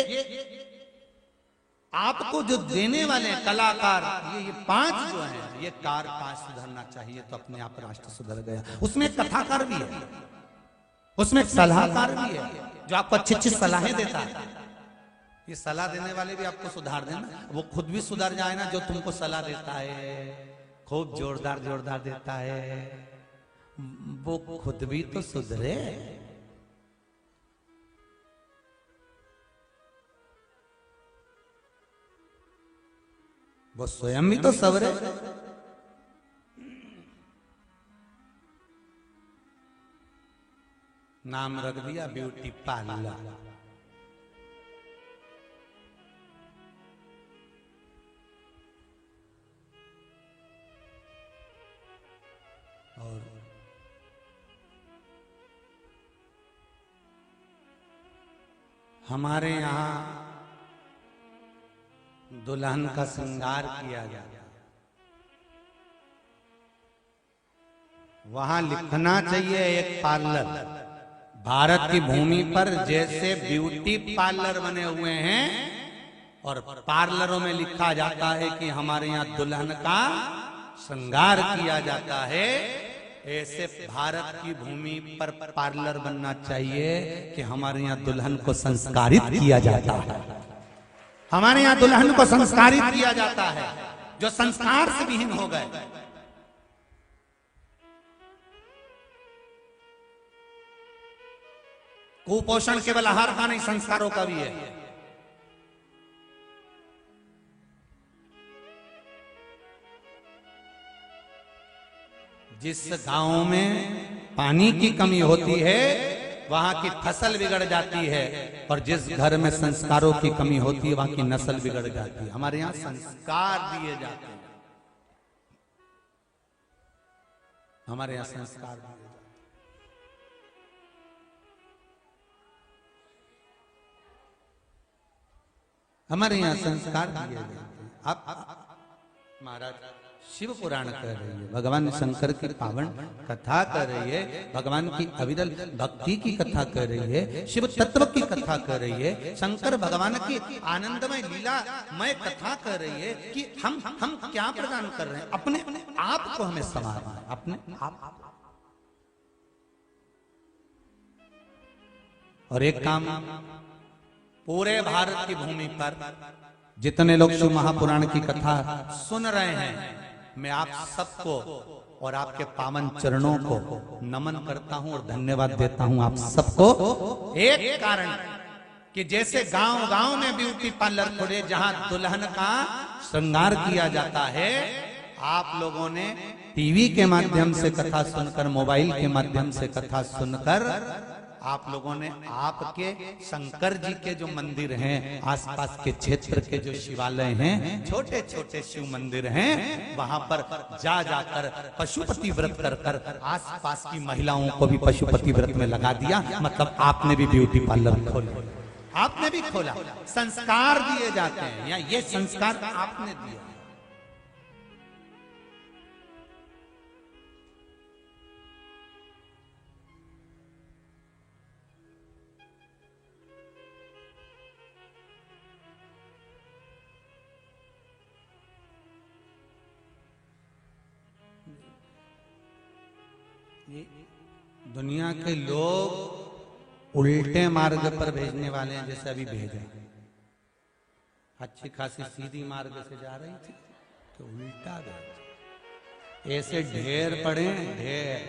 आपको जो देने वाले कलाकार, ये 5 जो हैं, ये कार 5 सुधरना चाहिए तो अपने आप राष्ट्र सुधर गया। उसमें कथाकार भी है, उसमें सलाहकार भी है जो आपको अच्छी अच्छी सलाहें देता है। ये सलाह देने वाले भी आपको सुधार देना, वो खुद भी सुधर जाए ना जो तुमको सलाह देता है, खूब जोरदार जोरदार देता है, वो खुद भी तो सुधरे। वो स्वयं भी तो सवरे। नाम रख दिया ब्यूटी पार्लर। और हमारे यहाँ दुल्हन का श्रृंगार किया गया। वहां लिखना चाहिए एक पार्लर। भारत की भूमि पर जैसे ब्यूटी पार्लर बने हुए हैं और पार्लरों में लिखा जाता है कि हमारे यहाँ दुल्हन का श्रृंगार किया जाता है, ऐसे भारत की भूमि पर पार्लर बनना चाहिए कि हमारे यहाँ दुल्हन को संस्कारित किया जाता है। हमारे यहाँ दुल्हन को संस्कारित किया जाता है जो संस्कार से विहीन हो गए। कुपोषण केवल आहार का नहीं, संस्कारों का भी है। जिस गांव में पानी की कमी होती है वहां की फसल बिगड़ जाती है, और जिस घर में संस्कारों की कमी होती है वहां की नस्ल बिगड़ जाती है। हमारे यहां संस्कार दिए जाते हैं। हमारे यहां संस्कार दिए जाते हैं। हमारे यहाँ संस्कार दिए जाते हैं। आप महाराज शिव पुराण कह रही है, भगवान शंकर की पावन कथा कर रही है, भगवान की अविरल भक्ति की कथा कर रही है, शिव तत्व की कथा कर रही है, शंकर भगवान की आनंदमय लीलामय कथा कर रही है कि हम क्या प्रदान कर रहे हैं। अपने आप को हमें संवारना है, अपने आप। और एक काम, पूरे भारत की भूमि पर जितने लोग शिव महापुराण की कथा सुन रहे हैं, मैं आप सबको और आपके पावन चरणों को नमन करता हूं और धन्यवाद देता हूं आप सबको। एक कारण कि जैसे गांव गांव में ब्यूटी पार्लर खुले जहां दुल्हन का श्रृंगार किया जाता है, आप लोगों ने टीवी के माध्यम से कथा सुनकर, मोबाइल के माध्यम से कथा सुनकर, आप लोगों ने आपके शंकर जी के जो मंदिर हैं, आसपास के क्षेत्र के जो शिवालय हैं, छोटे छोटे शिव मंदिर हैं, वहां पर जा जाकर पशुपति व्रत कर कर आसपास की महिलाओं को भी पशुपति व्रत में लगा दिया। मतलब आपने भी ब्यूटी पार्लर खोला, आपने भी खोला। संस्कार दिए जाते हैं, या ये संस्कार आपने दिया। दुनिया के लोग उल्टे मार्ग पर भेजने वाले हैं, जैसे अभी भेजे। अच्छी खासी सीधी मार्ग से जा रही थी तो उल्टा गए। ऐसे ढेर पड़े, ढेर।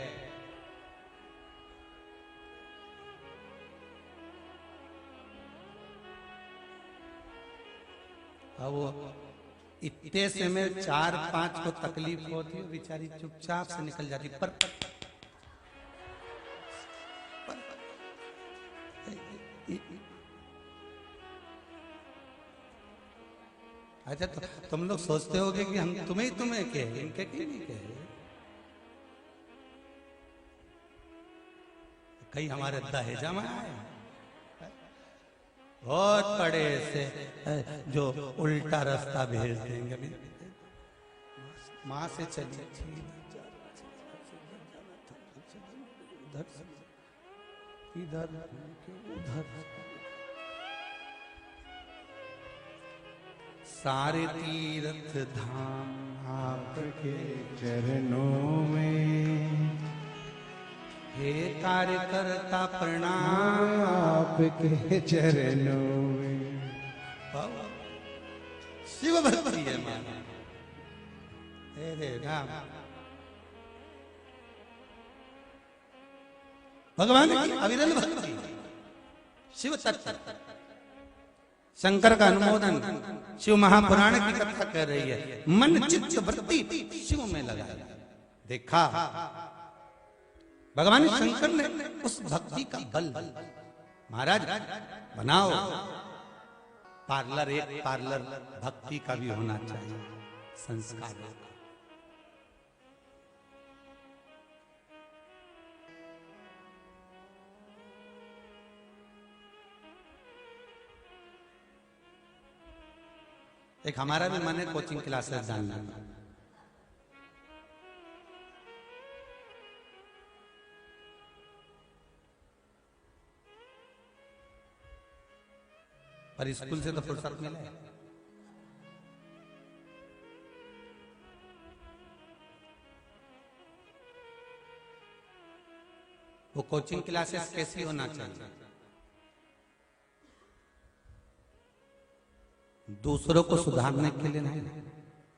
अब वो इतने से में 4-5 को तकलीफ होती है, बेचारी चुपचाप से निकल जाती। पर अच्छा, तो तुम लोग सोचते होगे कि हम तुम्हें कहे, इनके क्यों नहीं कहे। कहीं हमारे दहेजा में आए बहुत बड़े से जो उल्टा रास्ता भेज देंगे। मां से चलिए इधर उधर, सारे तीर्थ धाम आपके चरणों में, हे कार्यकर्ता प्रणाम आपके चरणों में। शिव भक्ति है माना। हे राम, भगवान की अविरल भक्ति, शिव तत्व, शंकर का अनुमोदन, शिव महापुराण की कथा कह रही है। मन चित्त वृत्ति शिव में लगा। देखा भगवान शंकर ने उस भक्ति का बल, महाराज बनाओ पार्लर, एक पार्लर भक्ति का भी होना चाहिए, संस्कार का। एक हमारा भी मन है कोचिंग क्लासेस डालना, पर स्कूल से तो फुर्सत मिले। वो कोचिंग क्लासेस कैसी होना चाहिए? दूसरों को सुधारने के लिए नहीं,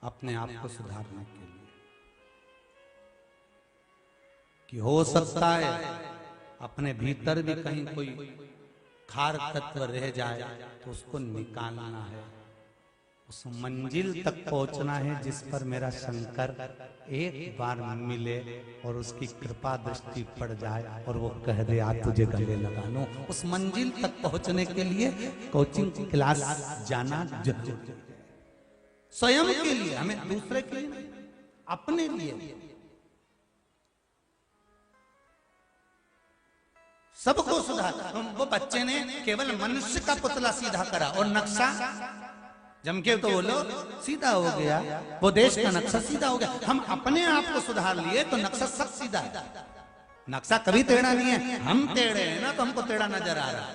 अपने आप को सुधारने के लिए। कि हो सकता है अपने भीतर भी कहीं कोई खार तत्व रह जाए तो उसको निकालना है, उस मंजिल तक पहुंचना है जिस पर मेरा शंकर एक बार मिले और उसकी कृपा दृष्टि पड़ जाए और वो कह दे आ तुझे गले लगा लो। उस मंजिल तक पहुंचने के लिए कोचिंग क्लास जाना जरूरी है, स्वयं के लिए, हमें दूसरे के लिए, अपने लिए। सबको सुधार। वो बच्चे ने केवल मनुष्य का पुतला सीधा करा और नक्शा जम के तो बोलो सीधा हो गया, वो देश का नक्शा सीधा हो गया। हम अपने आप को सुधार लिए तो नक्शा सब सीधा है। नक्शा कभी टेढ़ा नहीं है, हम टेढ़े हैं ना तो हमको टेढ़ा नजर आ रहा है।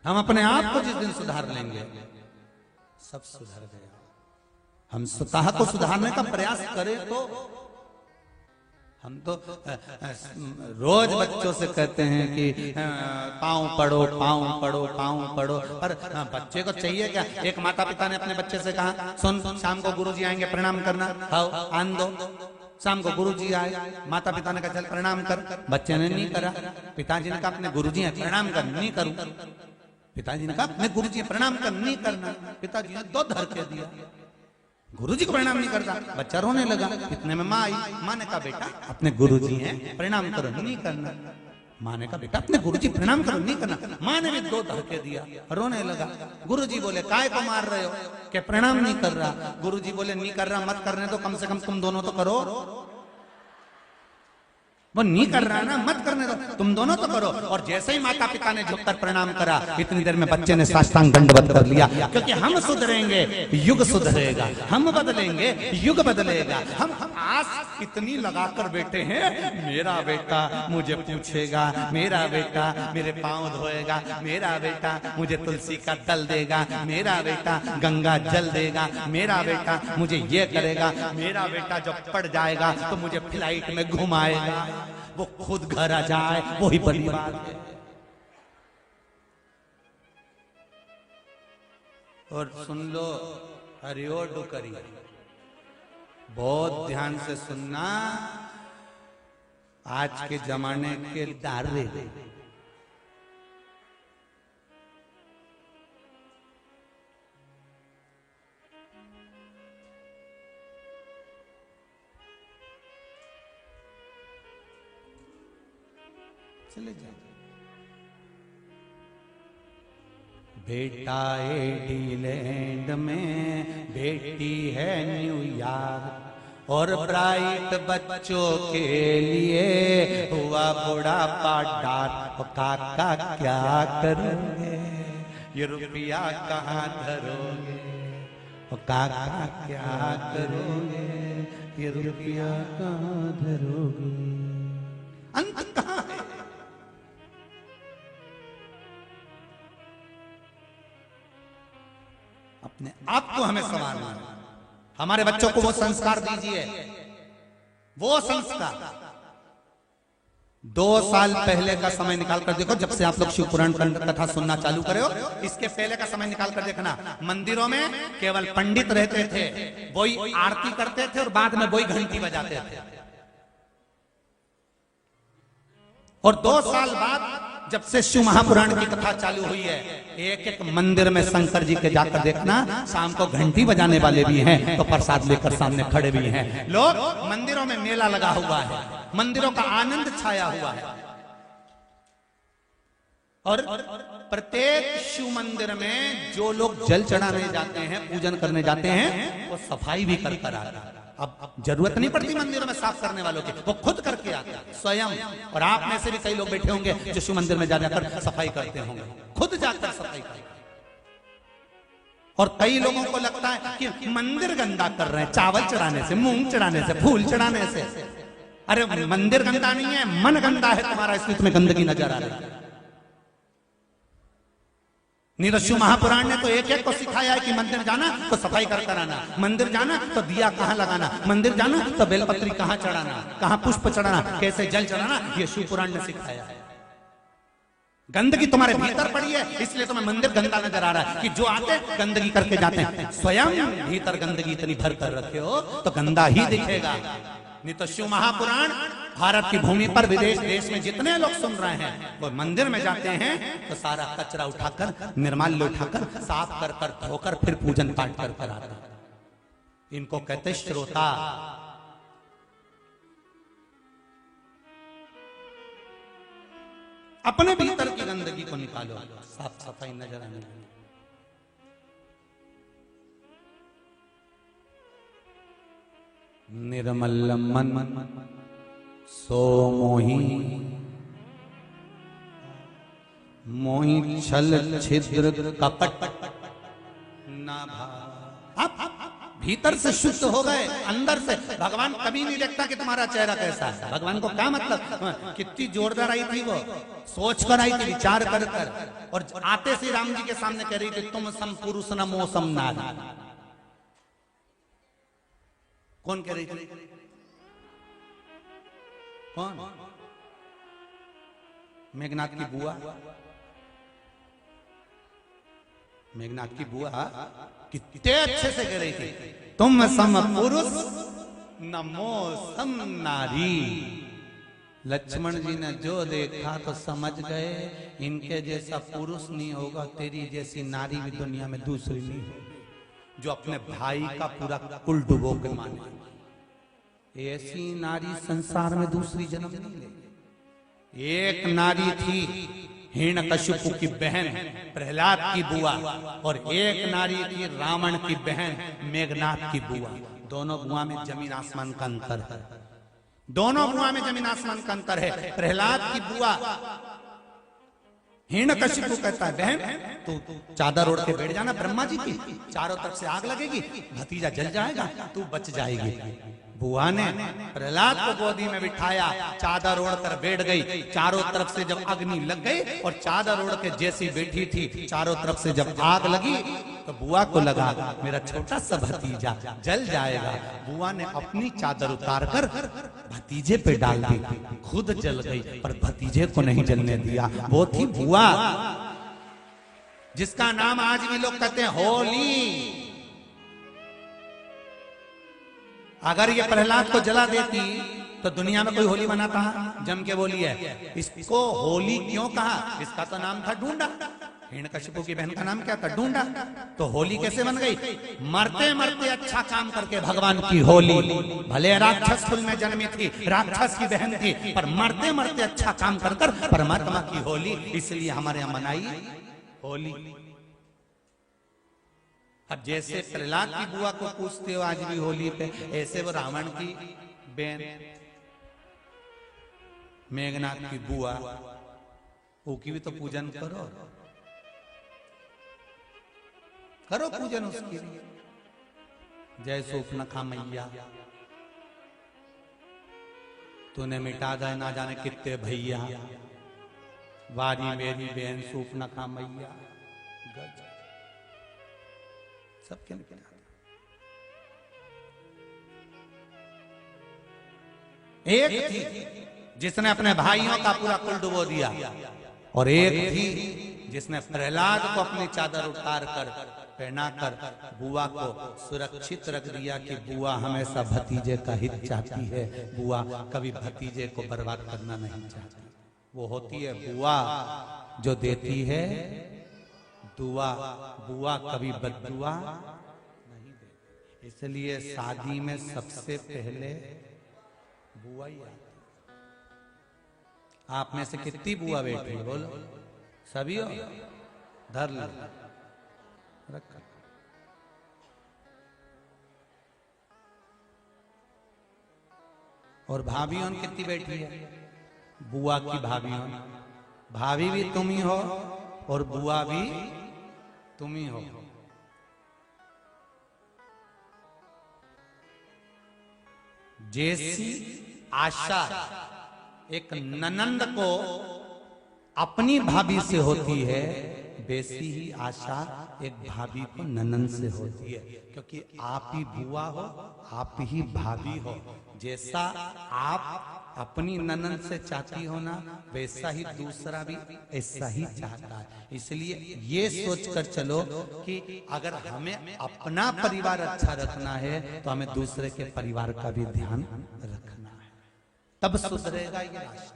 हम अपने आप को जिस दिन सुधार लेंगे सब सुधर गया। हम स्वतः को सुधारने का प्रयास करें तो हम तो रोज बच्चों से कहते हैं कि पाँव पढ़ो, पाँव पढ़ो, पाँव पढ़ो, पर बच्चे को चाहिए क्या? एक माता पिता ने अपने बच्चे से कहा सुन शाम को गुरुजी आएंगे प्रणाम करना, खाओ आन दो। शाम को गुरुजी आए, माता पिता ने कहा चल प्रणाम कर, बच्चे ने नहीं करा। पिताजी ने कहा अपने गुरुजी हैं प्रणाम कर, नहीं करूं। पिताजी ने कहा अपने गुरुजी प्रणाम कर, नहीं करना। पिताजी ने दो धरके दिया, गुरुजी को प्रणाम नहीं करता, बच्चा रोने लगा। इतने में माँ आई, माँ ने कहा बेटा अपने गुरुजी हैं प्रणाम करो, नहीं करना। माँ ने कहा बेटा अपने गुरुजी प्रणाम करो, नहीं करना। माँ ने भी दो धक्के दिया, रोने लगा। गुरुजी बोले काय को मार रहे हो? कि प्रणाम नहीं कर रहा। गुरुजी बोले नहीं कर रहा मत करने दो, कम से कम तुम दोनों तो करो। वो नहीं कर रहा ना, मत करने दो, तुम दोनों तो करो। और जैसे ही माता पिता ने झुककर प्रणाम करा, इतनी देर में बच्चे ने साष्टांग दंडवत कर लिया। क्योंकि हम सुधरेंगे युग सुधरेगा, हम बदलेंगे युग बदलेगा। हम आस इतनी लगाकर बैठे हैं, मेरा बेटा मुझे पूछेगा, मेरा बेटा मेरे पांव धोएगा, मेरा बेटा मुझे तुलसी का दल देगा, मेरा बेटा गंगा जल देगा, मेरा बेटा मुझे ये करेगा, मेरा बेटा जब पड़ जाएगा तो मुझे फ्लाइट में घुमाएगा। वो खुद घर आ जाए वही बड़ी बात है। और सुन लो हरिओ डुकरी, बहुत ध्यान से सुनना। आज के जमाने के दारे चले जाए। बेटा एडीलैंड में, बेटी है न्यूयॉर्क, और ब्राइट बच्चों के लिए हुआ बुढ़ापा डार्क। काका क्या करोगे, ये रुपया कहाँ धरोगे? काका क्या करोगे, ये रुपया कहाँ धरोगे? अंत कहाँ है? अपने आप को हमें संवारना है। हमारे बच्चों को वो संस्कार दीजिए, वो संस्कार। 2 साल पहले का समय निकाल कर देखो, जब से आप लोग शिव पुराण कथा सुनना चालू करे हो, इसके पहले का समय निकाल कर देखना। मंदिरों में केवल पंडित रहते थे, वही आरती करते थे और बाद में वही घंटी बजाते थे। और 2 साल बाद जब से शिव महापुराण की कथा चालू हुई है, एक एक मंदिर में शंकर जी के जाकर देखना, शाम को घंटी बजाने वाले भी हैं तो प्रसाद लेकर सामने खड़े भी हैं। लोग मंदिरों में मेला लगा हुआ है, मंदिरों का आनंद छाया हुआ है। और प्रत्येक शिव मंदिर में जो लोग जल चढ़ाने जाते हैं, पूजन करने जाते हैं, वो सफाई भी कर कर आते हैं। अब जरूरत नहीं पड़ती मंदिरों में साफ करने वालों की, वो खुद करके आते हैं स्वयं। और आप में से भी कई लोग बैठे होंगे जो शिव मंदिर में जाकर सफाई करते होंगे, खुद जाकर सफाई करते। और कई लोगों को लगता है कि मंदिर गंदा कर रहे हैं चावल चढ़ाने से, मूंग चढ़ाने से, फूल चढ़ाने से। अरे मंदिर गंदा नहीं है, मन गंदा है तुम्हारा, इसलिए तुम्हें गंदगी नजर आ रही है। शिव महापुराण ने तो एक एक को सिखाया है कि मंदिर जाना तो सफाई कर कर आना, मंदिर जाना तो दिया कहाँ लगाना, मंदिर जाना तो बेलपत्री कहाँ चढ़ाना, कहाँ पुष्प चढ़ाना, कैसे जल चढ़ाना, ये शिव पुराण ने सिखाया है। गंदगी तुम्हारे भीतर पड़ी है, इसलिए तुम्हें मंदिर गंदा नजर आ रहा है कि जो आते गंदगी करके जाते हैं। स्वयं भीतर गंदगी इतनी भर कर रखे हो तो गंदा ही दिखेगा। नहीं तो शिव महापुराण भारत की भूमि पर विदेश देश में जितने लोग सुन रहे हैं, वो मंदिर में जाते हैं तो सारा कचरा उठाकर, निर्माल्य उठाकर, साफ कर कर, धोकर फिर पूजन पाठ कर कर आते हैं। इनको कहते श्रोता। अपने भीतर की गंदगी को निकालो, साफ सफाई नजर आने लगे। निर्मल मन सो मोही, मोही छल छिद्र कपट ना भाव। आप भीतर से शुद्ध हो गए, अंदर से। भगवान कभी नहीं देखता कि तुम्हारा चेहरा कैसा है। भगवान को क्या मतलब, कितनी जोरदार आई थी वो, सोच कर आई थी, विचार कर कर। और आते से राम जी के सामने कह रही थी, तुम सम पुरुष न मौसम नारी। कौन कह रही थी? कौन? मेघनाथ की बुआ। मेघनाथ की बुआ कितने अच्छे से कह रही थी, तुम सम पुरुष न मौसम नारी। लक्ष्मण जी ने जो देखा तो समझ गए, इनके जैसा पुरुष नहीं होगा, तेरी जैसी नारी भी दुनिया में दूसरी नहीं होगी जो अपने भाई का पूरा कुल डुबो के माने। ऐसी नारी संसार में दूसरी जन्म नहीं लेगी। एक नारी थी हिरण्यकशिपु की बहन प्रहलाद की बुआ, और एक नारी थी रावण की बहन मेघनाथ की बुआ। दोनों बुआ में जमीन आसमान का अंतर है। दोनों बुआ में जमीन आसमान का अंतर है। प्रहलाद की बुआ हिरण्यकशिपु कहता है, बहन तू चादर ओढ़ के बैठ जाना ब्रह्मा जी की, चारों तरफ से आग लगेगी, भतीजा जल जाएगा, तू बच जाएगी। बुआ ने प्रहलाद को गोदी में बिठाया, चादर ओढ़कर बैठ गई। चारों तरफ से जब अग्नि लग गई और चादर ओढ़ के जैसी बैठी थी, चारों तरफ से जब आग लगी तो बुआ को लगा मेरा छोटा सा भतीजा जल जाएगा। बुआ ने अपनी चादर उतारकर भतीजे पे डाल दी, खुद जल गई पर भतीजे को नहीं जलने दिया। वो थी बुआ जिसका नाम आज भी लोग कहते हैं होली। अगर ये प्रहलाद को जला देती तो दुनिया में कोई होली मनाता? जम के बोली है। इसको होली क्यों कहा? इसका तो नाम था ढूंढा। हिरण्यकशिपु की बहन का नाम क्या था? ढूंढा। तो होली कैसे बन गई? मरते मरते अच्छा काम करके भगवान की होली। भले राक्षस कुल में जन्मी थी, राक्षस की बहन थी, पर मरते मरते अच्छा काम कर कर परमात्मा की होली, इसलिए हमारे यहाँ मनाई होली। अब जैसे प्रहलाद की बुआ को पूछते हो आज भी होली पे, ऐसे वो रावण की बहन मेघनाथ की बुआ, उसकी भी तो पूजन करो, करो पूजन उसकी। जय सूपनखा मैया, तूने मिटा दे ना जाने कितने भैया, वारी मेरी बहन सूपनखा मैया। गज सबके एक थी जिसने अपने भाइयों का पूरा कुल डुबो दिया, और एक थी जिसने प्रहलाद को अपनी चादर उतार कर पहना कर बुआ को सुरक्षित रख दिया कि बुआ हमेशा भतीजे का हित चाहती है, बुआ कभी भतीजे को बर्बाद करना नहीं चाहती। वो होती है बुआ, जो देती है दुआ। बुआ कभी बद्दुआ नहीं देती, इसलिए शादी में सबसे पहले बुआ ही आती। आप में से कितनी बुआ बैठी है बोलो? सभी हो? धर लो, रखा। और भाभीओं कितनी बैठी है? बुआ की भाभीओं। भाभी भी तुम ही हो और बुआ भी तुम ही हो। जैसी आशा एक ननंद को अपनी भाभी से होती है, वैसी ही आशा एक भाभी को ननंद से होती है, क्योंकि आप ही बुआ हो, आप ही भाभी हो। जैसा आप अपनी ननंद से चाहती हो ना, वैसा ही दूसरा भी ऐसा ही चाहता है। इसलिए ये सोचकर चलो कि अगर हमें अपना परिवार अच्छा रखना है तो हमें दूसरे के परिवार का भी ध्यान रखना है, तब सुधरेगा ये राष्ट्र।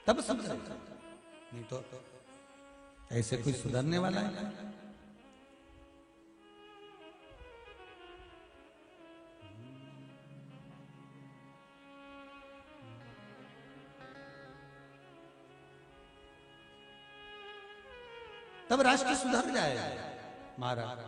तब सुधरेगा, नहीं तो ऐसे कोई सुधरने वाला है? तब राष्ट्र सुधर जाएगा। महाराज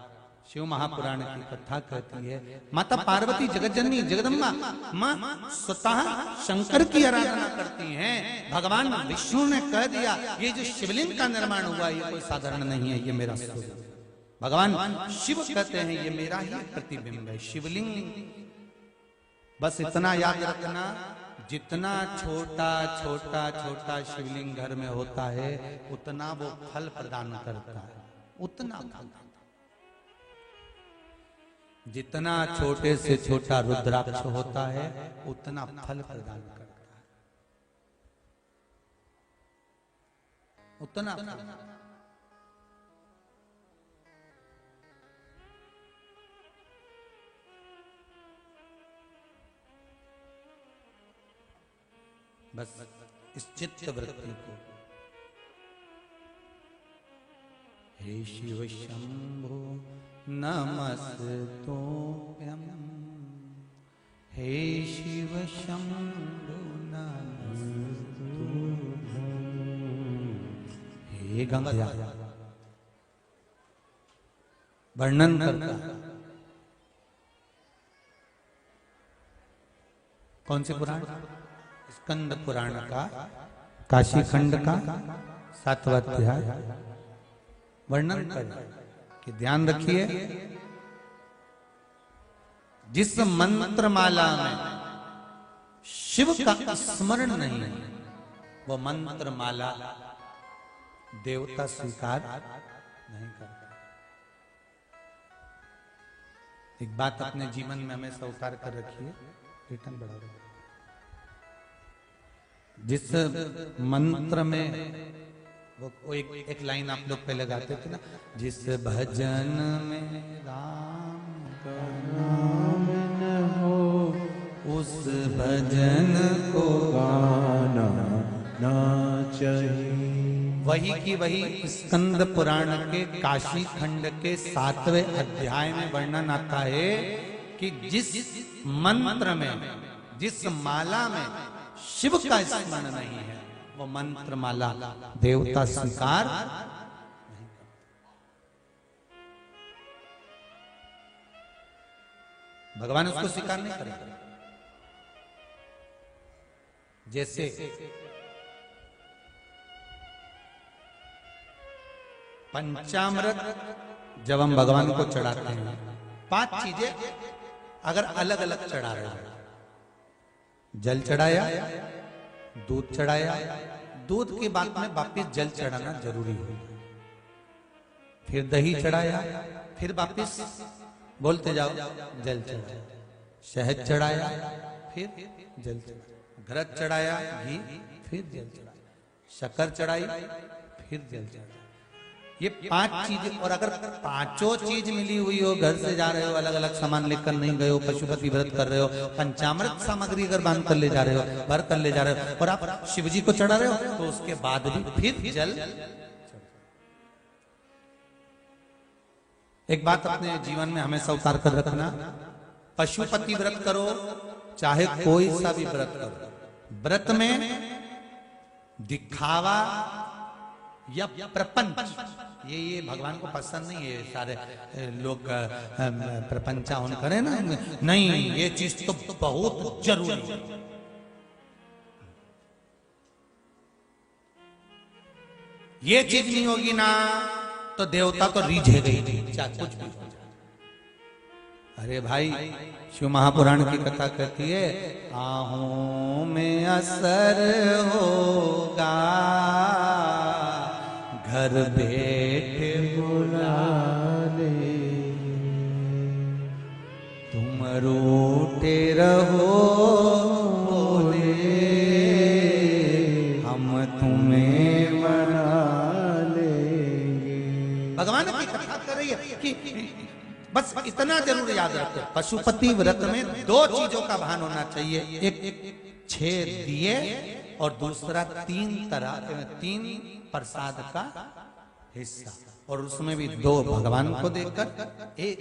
शिव महापुराण की कथा कहती है, माता पार्वती जगतजननी जगदम्बा मां स्वतः शंकर की आराधना करती हैं। भगवान विष्णु ने कह दिया ये जो शिवलिंग का निर्माण हुआ ये कोई साधारण नहीं है, ये मेरा स्वरूप। भगवान शिव कहते हैं ये मेरा ही प्रतिबिंब है। शिवलिंग बस इतना याद रखना, जितना छोटा छोटा छोटा शिवलिंग घर में होता है उतना वो फल प्रदान करता है, उतना फल। जितना छोटे से छोटा रुद्राक्ष होता है उतना फल प्रदान करता है, उतना फल। बस इस चित्त वृत्ति को, हे शिव शंभो नमस्तोऽभ्यं, हे शिव शंभो नमस्तोऽभ्यं, हे गंगा। वर्णन करता है कौन से पुराण? स्कंद पुराण का काशी खंड का 7वां अध्याय वर्णन कर कि ध्यान रखिए, जिस मंत्रमाला में शिव का स्मरण नहीं है वो मंत्रमाला देवता स्वीकार नहीं करता। एक बात अपने जीवन में हमेशा उतार कर रखिए, रिटर्न बढ़ा रहे। जिस मंत्र में वो एक लाइन आप लोग पहले गाते थे ना, जिस भजन में राम का नाम न हो उस भजन को गाना ना चाहिए। वही की वही स्कंद पुराण के काशी खंड के 7वें अध्याय में वर्णन आता है कि जिस मंत्र में, जिस माला में शिव का स्मरण नहीं है वो मंत्र माला देवता स्वीकार नहीं। भगवान उसको स्वीकार नहीं करेगा। जैसे पंचामृत जब हम भगवान को चढ़ाते हैं, 5 चीजें अगर अलग अलग चढ़ा रहे हैं, जल चढ़ाया, दूध चढ़ाया, दूध के बाद में वापिस जल चढ़ाना जरूरी है, फिर दही चढ़ाया, फिर वापिस बोलते जाओ जल चढ़ाया, शहद चढ़ाया, फिर जल चढ़ाया, घृत चढ़ाया, घी, फिर जल चढ़ाया, शक्कर चढ़ाई, फिर जल चढ़ाए। ये 5 चीजें, और अगर 5 चीज मिली हुई हो, घर से जा रहे हो, अलग अलग सामान लेकर नहीं गए हो, पशुपति व्रत कर रहे हो, पंचामृत सामग्री अगर बांध कर ले जा रहे हो, भर कर ले जा रहे हो, और आप शिव जी को चढ़ा रहे हो, तो उसके बाद भी फिर जल। एक बात अपने जीवन में हमेशा उतार कर रखना, पशुपति व्रत करो चाहे कोई सा भी व्रत करो, व्रत में दिखावा या प्रपंच, ये भगवान को पसंद नहीं है। सारे लोग प्रपंचा होन करे ना, नहीं, ये चीज तो बहुत जरूरी है। ये चीज नहीं होगी ना तो देवता तो रीझेगा ही, चाहे कुछ भी हो जाए। अरे भाई, शिव महापुराण की कथा कहती है, आहों में असर होगा, घर बैठे बुला ले, तुम रूठे रहो बोले, हम तुम्हें मना लेंगे। भगवान की कथा कर रही है कि बस इतना जरूर याद रखो, पशुपति व्रत में 2 चीजों का भान होना चाहिए, एक 6 दिए और दूसरा 3 प्रसाद का हिस्सा, और उसमें भी 2 भगवान को देकर 1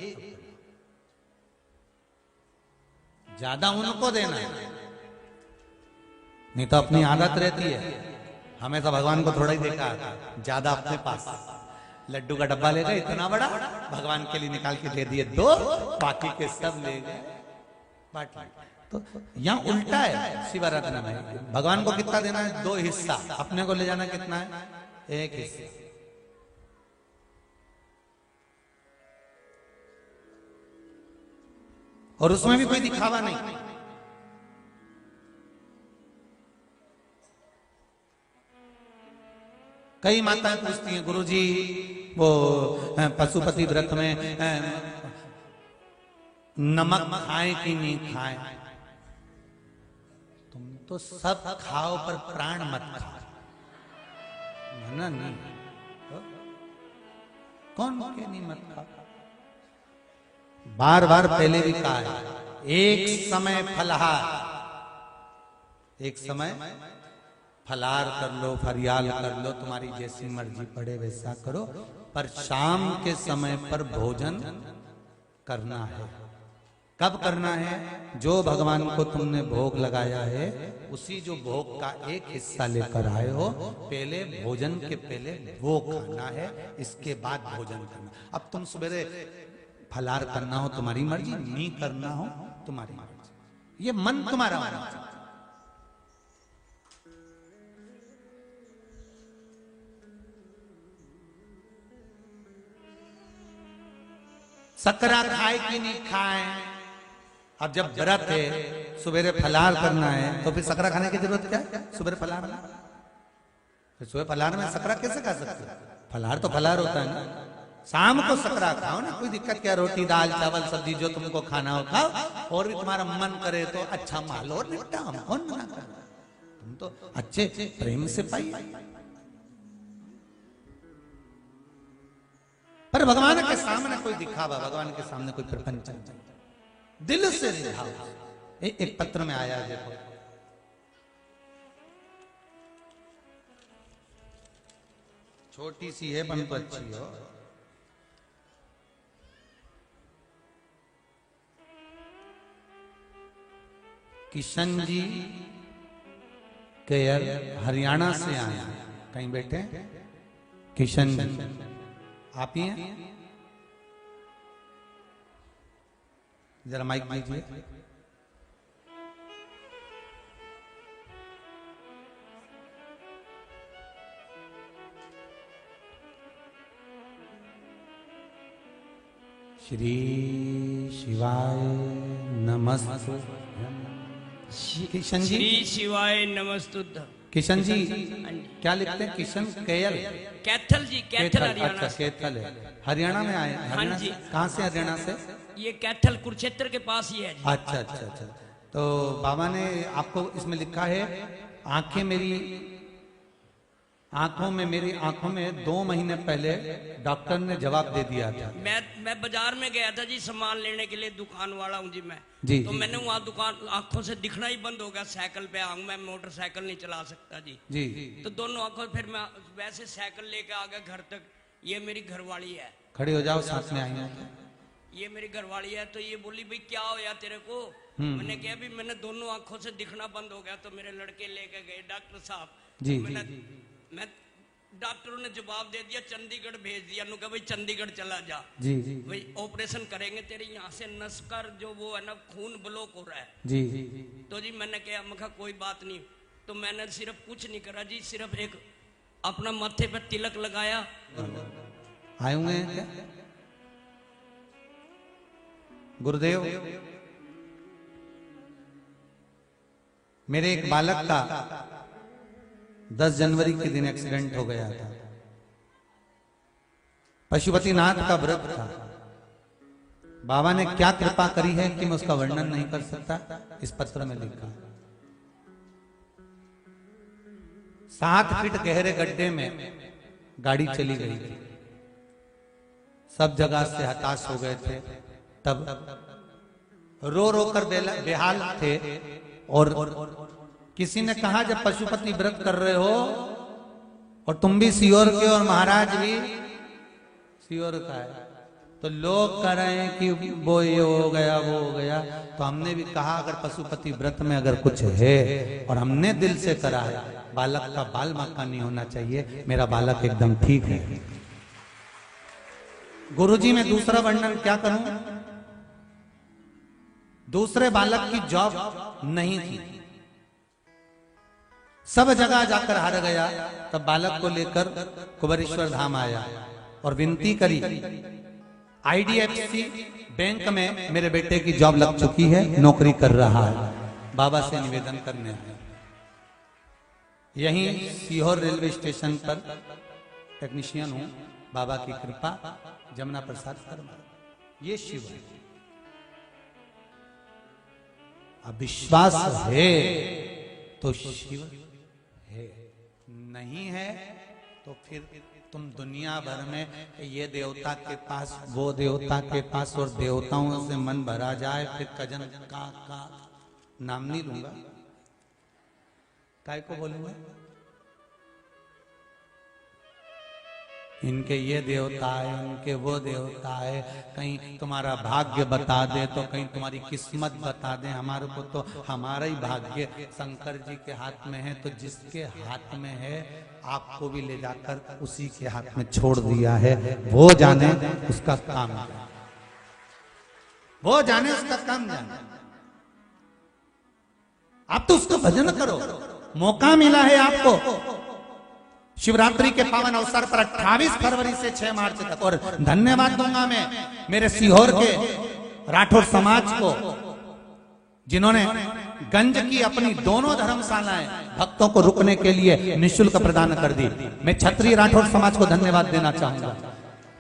ज्यादा उनको देना है। नहीं तो अपनी आदत रहती है, हमें तो भगवान को थोड़ा ही देखा, ज्यादा अपने पास। लड्डू का डब्बा ले गए इतना बड़ा, भगवान के लिए निकाल के दे दिए 2, बाकी के सब ले गए बांट। तो यहाँ उल्टा है शिवरात्रि में, भगवान को कितना देना है? 2 हिस्सा, अपने को ले जाना कितना है? 1 हिस्सा। और उसमें भी कोई दिखावा नहीं। कई माताएं पूछती हैं, गुरुजी वो पशुपति व्रत में नमक खाएं कि नहीं खाएं? तुम तो सब खाओ पर प्राण मत खाओ, मना नहीं। कौन के नहीं मत खाओ? बार बार पहले भी कहा है, एक समय फलहार, एक समय फलार कर लो, फरियाल कर लो, तुम्हारी जैसी मर्जी पड़े वैसा करो, पर शाम के समय पर भोजन करना है। कब करना है? जो भगवान को तुमने भोग लगाया है, उसी जो भोग का एक हिस्सा लेकर आए हो, पहले भोजन के पहले वो खाना है, इसके बाद भोजन करना। अब तुम सवेरे फलार करना हो तुम्हारी मर्जी, नहीं करना हो तुम्हारी मर्जी, ये मन तुम्हारा होना चाहिए। सकरा खाए कि नहीं खाए? अब जब व्रत है, सुबह फलार करना है, तो फिर सकरा खाने की जरूरत क्या है? सुबह फलार, फिर सुबह फलार में सकरा कैसे खा सकते? फलार तो फलार होता है ना, शाम को सकरा खाओ ना, कोई दिक्कत क्या? रोटी दाल चावल सब्जी जो तुमको खाना हो खाओ, और भी तुम्हारा मन करे तो अच्छा माल और निपटा, हम कौन मना कर? तुम तो अच्छे प्रेम से पाइए। पर भगवान के सामने कोई दिखावा, भगवान के सामने कोई प्रपंच, दिल से रिझाओ। एक पत्र में आया, देखो, छोटी सी है परंतु अच्छी हो। किशन जी केयर हरियाणा से आए, कहीं बैठे किशन जी, आप ही हैं? जरा माइक दीजिए। श्री शिवाय नमस्तु। किशन जी, श्री शिवाय नमस्तुभ्यं। किशन जी क्या लिखते हैं? किशन केयल, कैथल जी, कैथल हरियाणा। अच्छा, कैथल है, हरियाणा में आए? हरियाणा जी। कहाँ से? हरियाणा से? ये कैथल कुरुक्षेत्र के पास ही है जी। अच्छा अच्छा अच्छा। तो बाबा ने आपको इसमें लिखा है, आंखें मेरी आंखों में, मेरी आंखों में 2 महीने पहले डॉक्टर ने जवाब दे दिया था। मैं बाजार में गया था जी सामान लेने के लिए, दुकान वाला हूँ जी मैं। जी, तो जी, मैंने वहाँ दुकान आंखों से दिखना ही बंद हो गया। साइकिल पे आऊँ, मैं मोटरसाइकिल नहीं चला सकता जी। जी, तो दोनों आंखों, फिर मैं वैसे साइकिल लेके आ गया घर तक। ये मेरी घरवाली है। खड़ी हो जाओ, साथ में आई हैं। ये मेरी घरवाली है। तो ये बोली भाई क्या हो या तेरे को? मैंने कहा भी मैंने दोनों आंखों से दिखना बंद हो गया। तो मेरे लड़के लेके गए डॉक्टर साहब। जी, मैं डॉक्टरों ने जवाब दे दिया, चंडीगढ़ भेज दिया। नु कहा भाई चंडीगढ़ चला जा, जी, भाई ऑपरेशन करेंगे तेरे यहाँ से नसकर जो वो है ना खून ब्लॉक हो रहा है। जी, तो जी मैंने कहा कोई बात नहीं। तो मैंने सिर्फ कुछ नहीं करा जी, सिर्फ एक अपना माथे पे तिलक लगाया। आए हुए हैं क्या गुरुदेव? मेरे एक बालक का 10 जनवरी के दिन एक्सीडेंट हो गया था। पशुपतिनाथ का व्रत था। बाबा ने क्या कृपा करी है कि मैं उसका वर्णन नहीं कर सकता। इस पत्र में लिखा, 7 फीट गहरे गड्ढे में गाड़ी चली गई थी। सब जगह से हताश हो गए थे। तब रो रो कर बेहाल थे। और किसी ने कहा जब पशुपति व्रत कर रहे हो और तुम भी सीहोर के और महाराज भी सीहोर का है, तो लोग कह रहे हैं कि वो ये हो गया वो हो गया। तो हमने भी कहा अगर पशुपति व्रत में अगर कुछ है और हमने दिल से करा है, बालक का बाल बांका नहीं होना चाहिए। मेरा बालक एकदम ठीक है। गुरुजी मैं दूसरा वर्णन क्या करूं? दूसरे बालक की जॉब नहीं थी, सब जगह जाकर हार गया। तब बालक को लेकर कुबेरेश्वर धाम आया और विनती करी, IDFC बैंक में मेरे बेटे की जॉब लग चुकी है, नौकरी कर रहा है, बाबा से निवेदन करने आया। यहीं सीहोर रेलवे स्टेशन पर टेक्नीशियन हूं, बाबा की कृपा, जमुना प्रसाद शर्मा। ये शिव है। अब विश्वास है तो शिव है, नहीं है तो फिर तुम दुनिया भर में ये देवता के पास वो देवता के पास और देवताओं से मन भरा जाए, फिर कजन का नाम नहीं लूंगा, काय को बोलूंगा? इनके ये देवता है, उनके वो देवता है। कहीं तुम्हारा भाग्य बता दे तो कहीं तुम्हारी किस्मत बता दे। हमारे को तो हमारा ही भाग्य शंकर जी के हाथ में है। तो जिसके हाथ में है आपको भी ले जाकर उसी के हाथ में छोड़ दिया है। वो जाने उसका काम, वो जाने उसका काम जाने। आप तो उसका भजन करो। मौका मिला है आपको शिवरात्रि के पावन अवसर पर 28 फरवरी से 6 मार्च तक। और धन्यवाद दूंगा मैं मेरे सीहोर के राठौर समाज को, जिन्होंने गंज की अपनी दोनों धर्मशालाएं भक्तों को रुकने के लिए निःशुल्क प्रदान कर दी। मैं क्षत्रिय राठौर समाज को धन्यवाद देना चाहूंगा।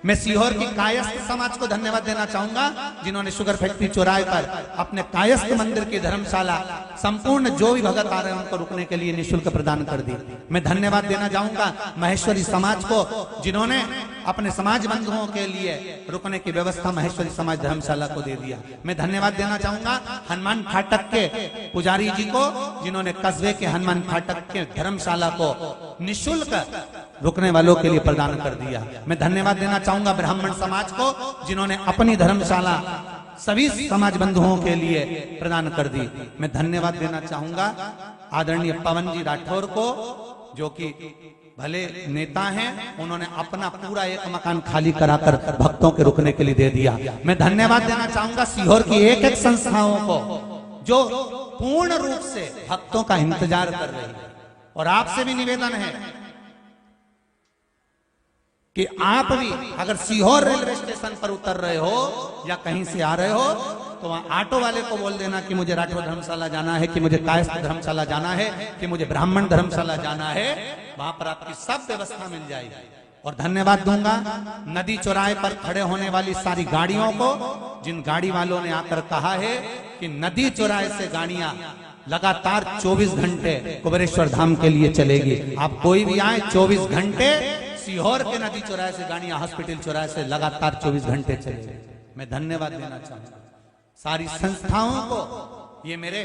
मैं सीहोर की कायस्थ समाज को धन्यवाद देना चाहूंगा, जिन्होंने शुगर फैक्ट्री चौराहे पर अपने कायस्थ मंदिर की धर्मशाला संपूर्ण जो भी भगत आ रहे हैं उनको रुकने के लिए निःशुल्क प्रदान कर दी। मैं धन्यवाद देना चाहूंगा महेश्वरी समाज को, जिन्होंने अपने समाज बंधुओं के लिए रुकने की व्यवस्था महेश्वरी समाज धर्मशाला को दे दिया। मैं धन्यवाद देना चाहूंगा हनुमान फाटक के पुजारी जी को, जिन्होंने कस्बे के हनुमान फाटक के धर्मशाला को निःशुल्क रुकने वालों के लिए प्रदान कर दिया। मैं धन्यवाद देना चाहूंगा ब्राह्मण समाज को, जिन्होंने अपनी धर्मशाला सभी समाज बंधुओं के लिए प्रदान कर दी। मैं धन्यवाद देना चाहूंगा आदरणीय पवन जी राठौर को, जो कि भले नेता हैं, उन्होंने अपना पूरा एक मकान खाली कराकर भक्तों के रुकने के लिए दे दिया। मैं धन्यवाद देना चाहूंगा सीहोर की एक एक संस्थाओं को, जो पूर्ण रूप से भक्तों का इंतजार कर रही है। और आपसे भी निवेदन है कि आप भी अगर सीहोर रेलवे स्टेशन पर उतर रहे हो या कहीं से आ रहे हो, तो वहां ऑटो वाले को बोल देना कि मुझे राठौर धर्मशाला जाना है, कि मुझे कायस्थ धर्मशाला जाना है, कि मुझे ब्राह्मण धर्मशाला जाना है। वहां पर आपकी सब व्यवस्था मिल जाएगी। और धन्यवाद दूंगा नदी चौराहे पर खड़े होने वाली सारी गाड़ियों को, जिन गाड़ी वालों ने आकर कहा है कि नदी चौराहे से गाड़ियां लगातार 24 घंटे कुबेरेश्वर धाम के लिए चलेगी। आप कोई भी आए 24 घंटे सीहोर के नदी चौराहे से गाड़ियां हॉस्पिटल चौराहे से लगातार 24 घंटे चलेगी। मैं धन्यवाद देना चाहूंगा सारी संस्थाओं को। ये मेरे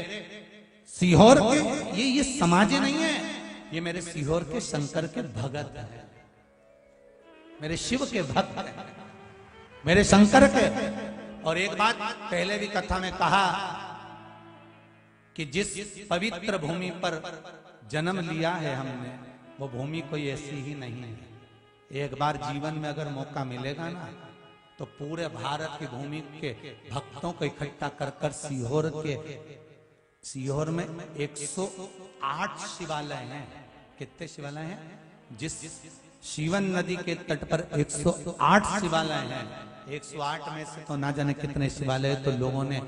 सीहोर के ये समाज नहीं है, ये मेरे सीहोर के शंकर के भगत है, मेरे शिव के भक्त है, मेरे शंकर के। और एक बात पहले भी कथा में कहा कि जिस पवित्र भूमि पर जन्म लिया है हमने, वो भूमि कोई ऐसी ही नहीं है। एक बार जीवन में अगर मौका मिलेगा ना, तो पूरे भारत की भूमि के भक्तों को इकट्ठा कर कर सीहोर में 108 शिवालय हैं। कितने शिवालय हैं? जिस शिवन नदी के तट पर 108 शिवालय हैं। 108 में से तो ना जाने कितने शिवालय तो लोगों ने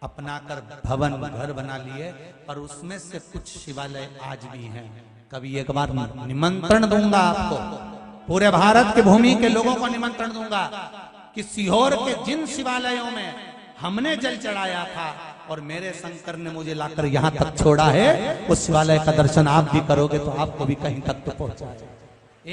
अपना कर भवन घर बना लिए, पर उसमें से कुछ शिवालय आज भी हैं। कभी एक बार निमंत्रण दूंगा आपको, पूरे भारत की भूमि के लोगों को निमंत्रण दूंगा कि सीहोर के जिन शिवालयों में हमने जल चढ़ाया था और मेरे शंकर ने मुझे लाकर यहाँ तक छोड़ा है, उस शिवालय का दर्शन आप भी करोगे तो आपको भी कहीं तक तो पहुंचाएगा।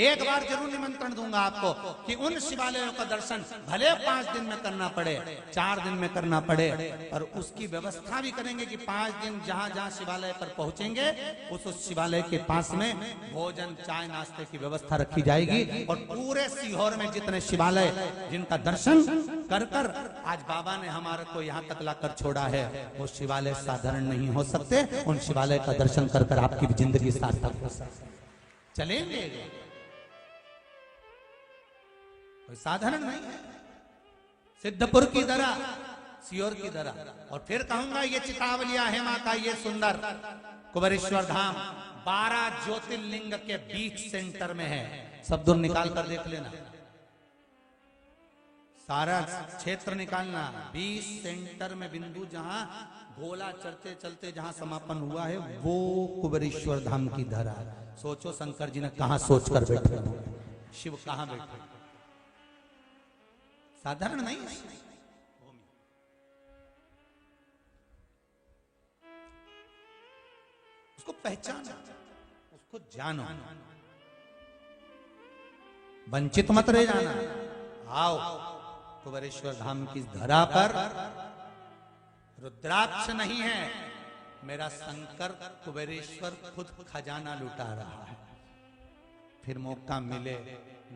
एक बार जरूर निमंत्रण दूंगा आपको कि उन शिवालयों का दर्शन भले 5 दिन में करना पड़े, 4 दिन में करना पड़े, और उसकी व्यवस्था भी करेंगे कि 5 दिन जहां जहां शिवालय पर पहुंचेंगे उस शिवालय के पास में भोजन चाय नाश्ते की व्यवस्था रखी जाएगी। और पूरे सीहोर में जितने शिवालय जिनका दर्शन कर कर आज बाबा ने हमारे को यहाँ तक लाकर छोड़ा है, वो शिवालय साधारण नहीं हो सकते। उन शिवालय का दर्शन कर कर आपकी जिंदगी सार्थक हो सकती। चलेंगे, साधारण नहीं है। सिद्धपुर की दरा, सीहोर की दरा, और फिर कहूंगा ये चितावलिया हेमा का ये सुंदर कुबेरेश्वर धाम 12 ज्योतिर्लिंग के बीच सेंटर में है। सब दूर निकाल कर देख लेना, सारा क्षेत्र निकालना। 20 सेंटर में बिंदु जहां गोला चलते चलते जहां समापन हुआ है, वो कुबेरेश्वर धाम की धरा। सोचो शंकर जी ने कहां सोचकर बैठे, शिव कहां बैठे, साधारण नहीं है। उसको पहचानो, उसको जानो, वंचित मत रह जाना। आओ कुबेरेश्वर धाम की धरा पर रुद्राक्ष नहीं है, मेरा शंकर कुबेरेश्वर खुद खजाना लुटा रहा है। फिर मौका मिले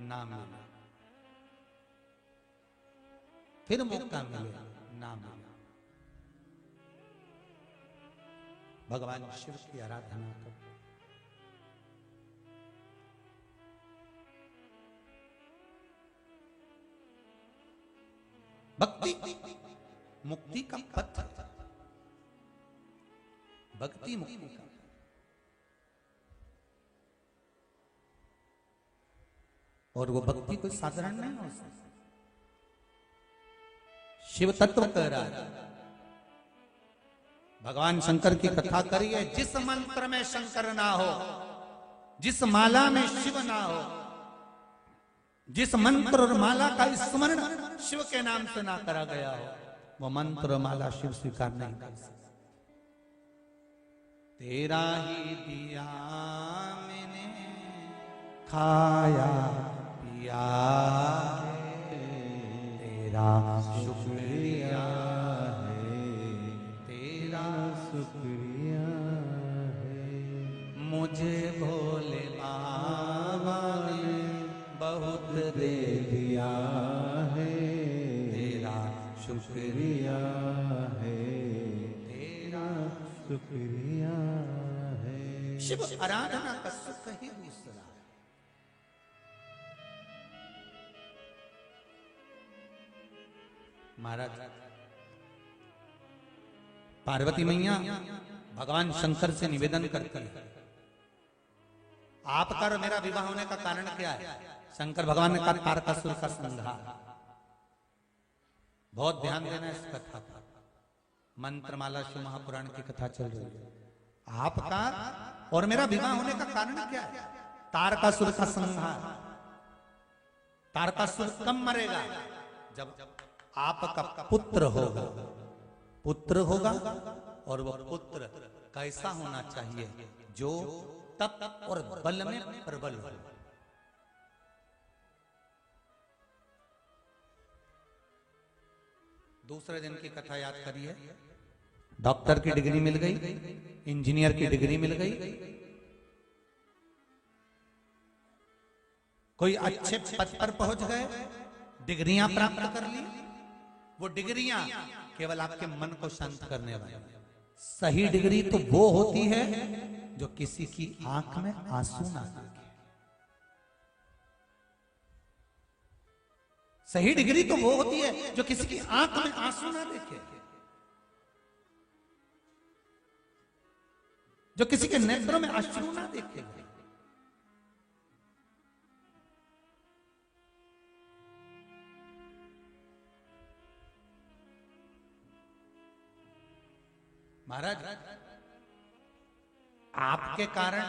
ना मिले, फिर मौका मिले ना मिले, भगवान शिव की आराधना करो। भक्ति मुक्ति का पथ, भक्ति मुक्ति का। और वो भक्ति कोई साधारण नहीं हो सकती। शिव तत्व कह रहा है, भगवान शंकर की कथा करिए। जिस मंत्र में शंकर ना हो, जिस माला में शिव ना हो, जिस मंत्र और माला का स्मरण शिव के नाम से ना करा गया हो, वो मंत्र और माला शिव स्वीकार नहीं कर सकता। तेरा ही दिया मैंने खाया पिया, तेरा शुक्रिया है, तेरा शुक्रिया है। मुझे भोले बाबा ने बहुत दे दिया है, तेरा शुक्रिया है, तेरा शुक्रिया है। शिव आराधना का सुख ही दूसरा। महाराज पार्वती मैया भगवान शंकर से निवेदन करती है, आपका और मेरा विवाह होने का कारण क्या है? शंकर भगवान ने कहा तारकासुर का संहार। बहुत ध्यान देना इस कथा का। मंत्रमाला शिव महापुराण की कथा चल रही है। आपका और मेरा विवाह होने का कारण क्या है? तारकासुर का संहार। तारकासुर कब मरेगा? जब आपका पुत्र होगा। पुत्र होगा और वो पुत्र कैसा होना चाहिए? जो तप और बल में प्रबल हो। दूसरे दिन की कथा याद करिए। डॉक्टर की डिग्री मिल गई, इंजीनियर की डिग्री मिल गई, कोई अच्छे पद पर पहुंच गए, डिग्रियां प्राप्त कर ली। वो डिग्रियां केवल आपके मन को शांत करने वाली। सही डिग्री तो वो होती है जो किसी की आंख में आंसू ना देखे। सही डिग्री तो वो होती है जो किसी की आंख में आंसू ना देखे, जो किसी के नेत्रों में अश्रु ना देखे। महाराज, आपके कारण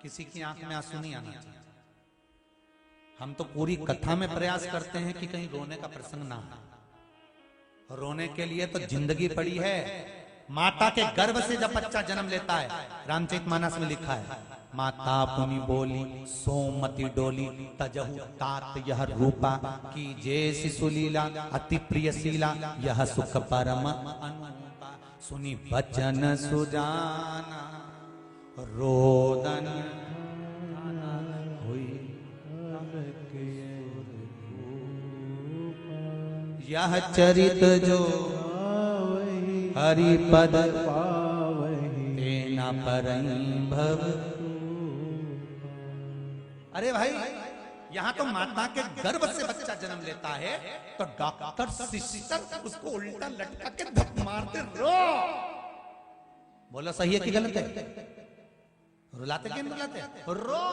किसी की आंख में आंसू नहीं आना चाहिए। हम तो पूरी कथा में प्रयास करते हैं कि कहीं रोने का प्रसंग ना हो। रोने के लिए तो जिंदगी पड़ी है। माता के गर्भ से जब बच्चा जन्म लेता है, रामचरितमानस में लिखा है, माता पुनि बोली सोमति डोली तजहु तात यह रूपा की जय शिशुलीला अति प्रियशीला यह सुख परम अनुपा। सुनी बचन सुजाना रोदन हुई यह चरित जो हरिपद तेना परई भव। अरे भाई, यहाँ तो माता के गर्भ से बच्चा जन्म लेता है तो डॉक्टर सिस्टर उसको उल्टा लटका के धक मारते, रो। बोलो सही है कि गलत है? रुलाते कि नहीं रुलाते? रो।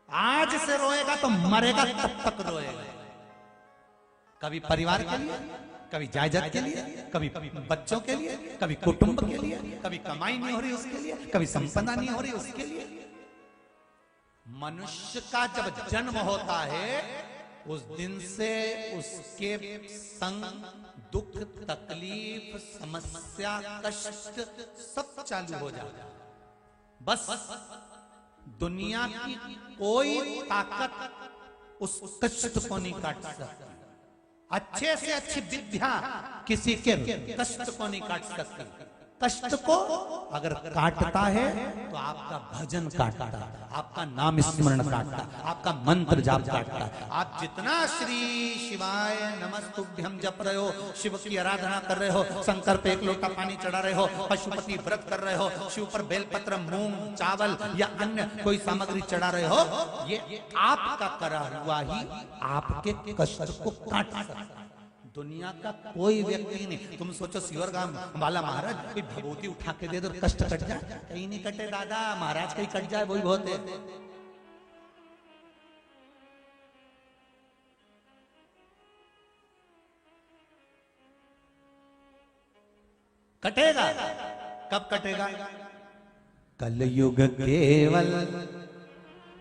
आज से रोएगा तो मरेगा तब तक रोएगा। कभी परिवार के लिए, कभी जायदाद के लिए, कभी बच्चों के लिए, कभी कुटुंब के लिए, कभी कमाई नहीं हो रही उसके लिए, कभी संपदा नहीं हो रही उसके लिए। मनुष्य का जब जन्म होता है उस दिन से उसके संग दुख, तकलीफ, समस्या, कष्ट सब चालू हो जाता है। बस दुनिया की कोई ताकत उस कष्ट को नहीं काट सकती। अच्छे से अच्छी विद्या किसी के कष्ट को नहीं काट सकती। कष्ट को अगर काटता है तो आपका भजन काटता है, आपका नाम स्मरण काटता है, आपका मंत्र जाप काटता है। आप जितना श्री शिवाय नमस्तुभ्यम जप रहे हो, शिव की आराधना कर रहे हो, शंकर पे एक लोटा पानी चढ़ा रहे हो, पशुपति व्रत कर रहे हो, शिव पर बेलपत्र, मूंग, चावल या अन्य कोई सामग्री चढ़ा रहे हो, ये आपका करा हुआ ही आपके कष्ट को काट सकता है। दुनिया का कोई व्यक्ति नहीं। तुम सोचो सियोर गांव वाला महाराज कोई भभूति उठा के दे दो, कष्ट कट जाए? कहीं नहीं कटे दादा, महाराज कहीं कट जाए वही बहुत है। कटेगा। कब कटेगा? कलयुग केवल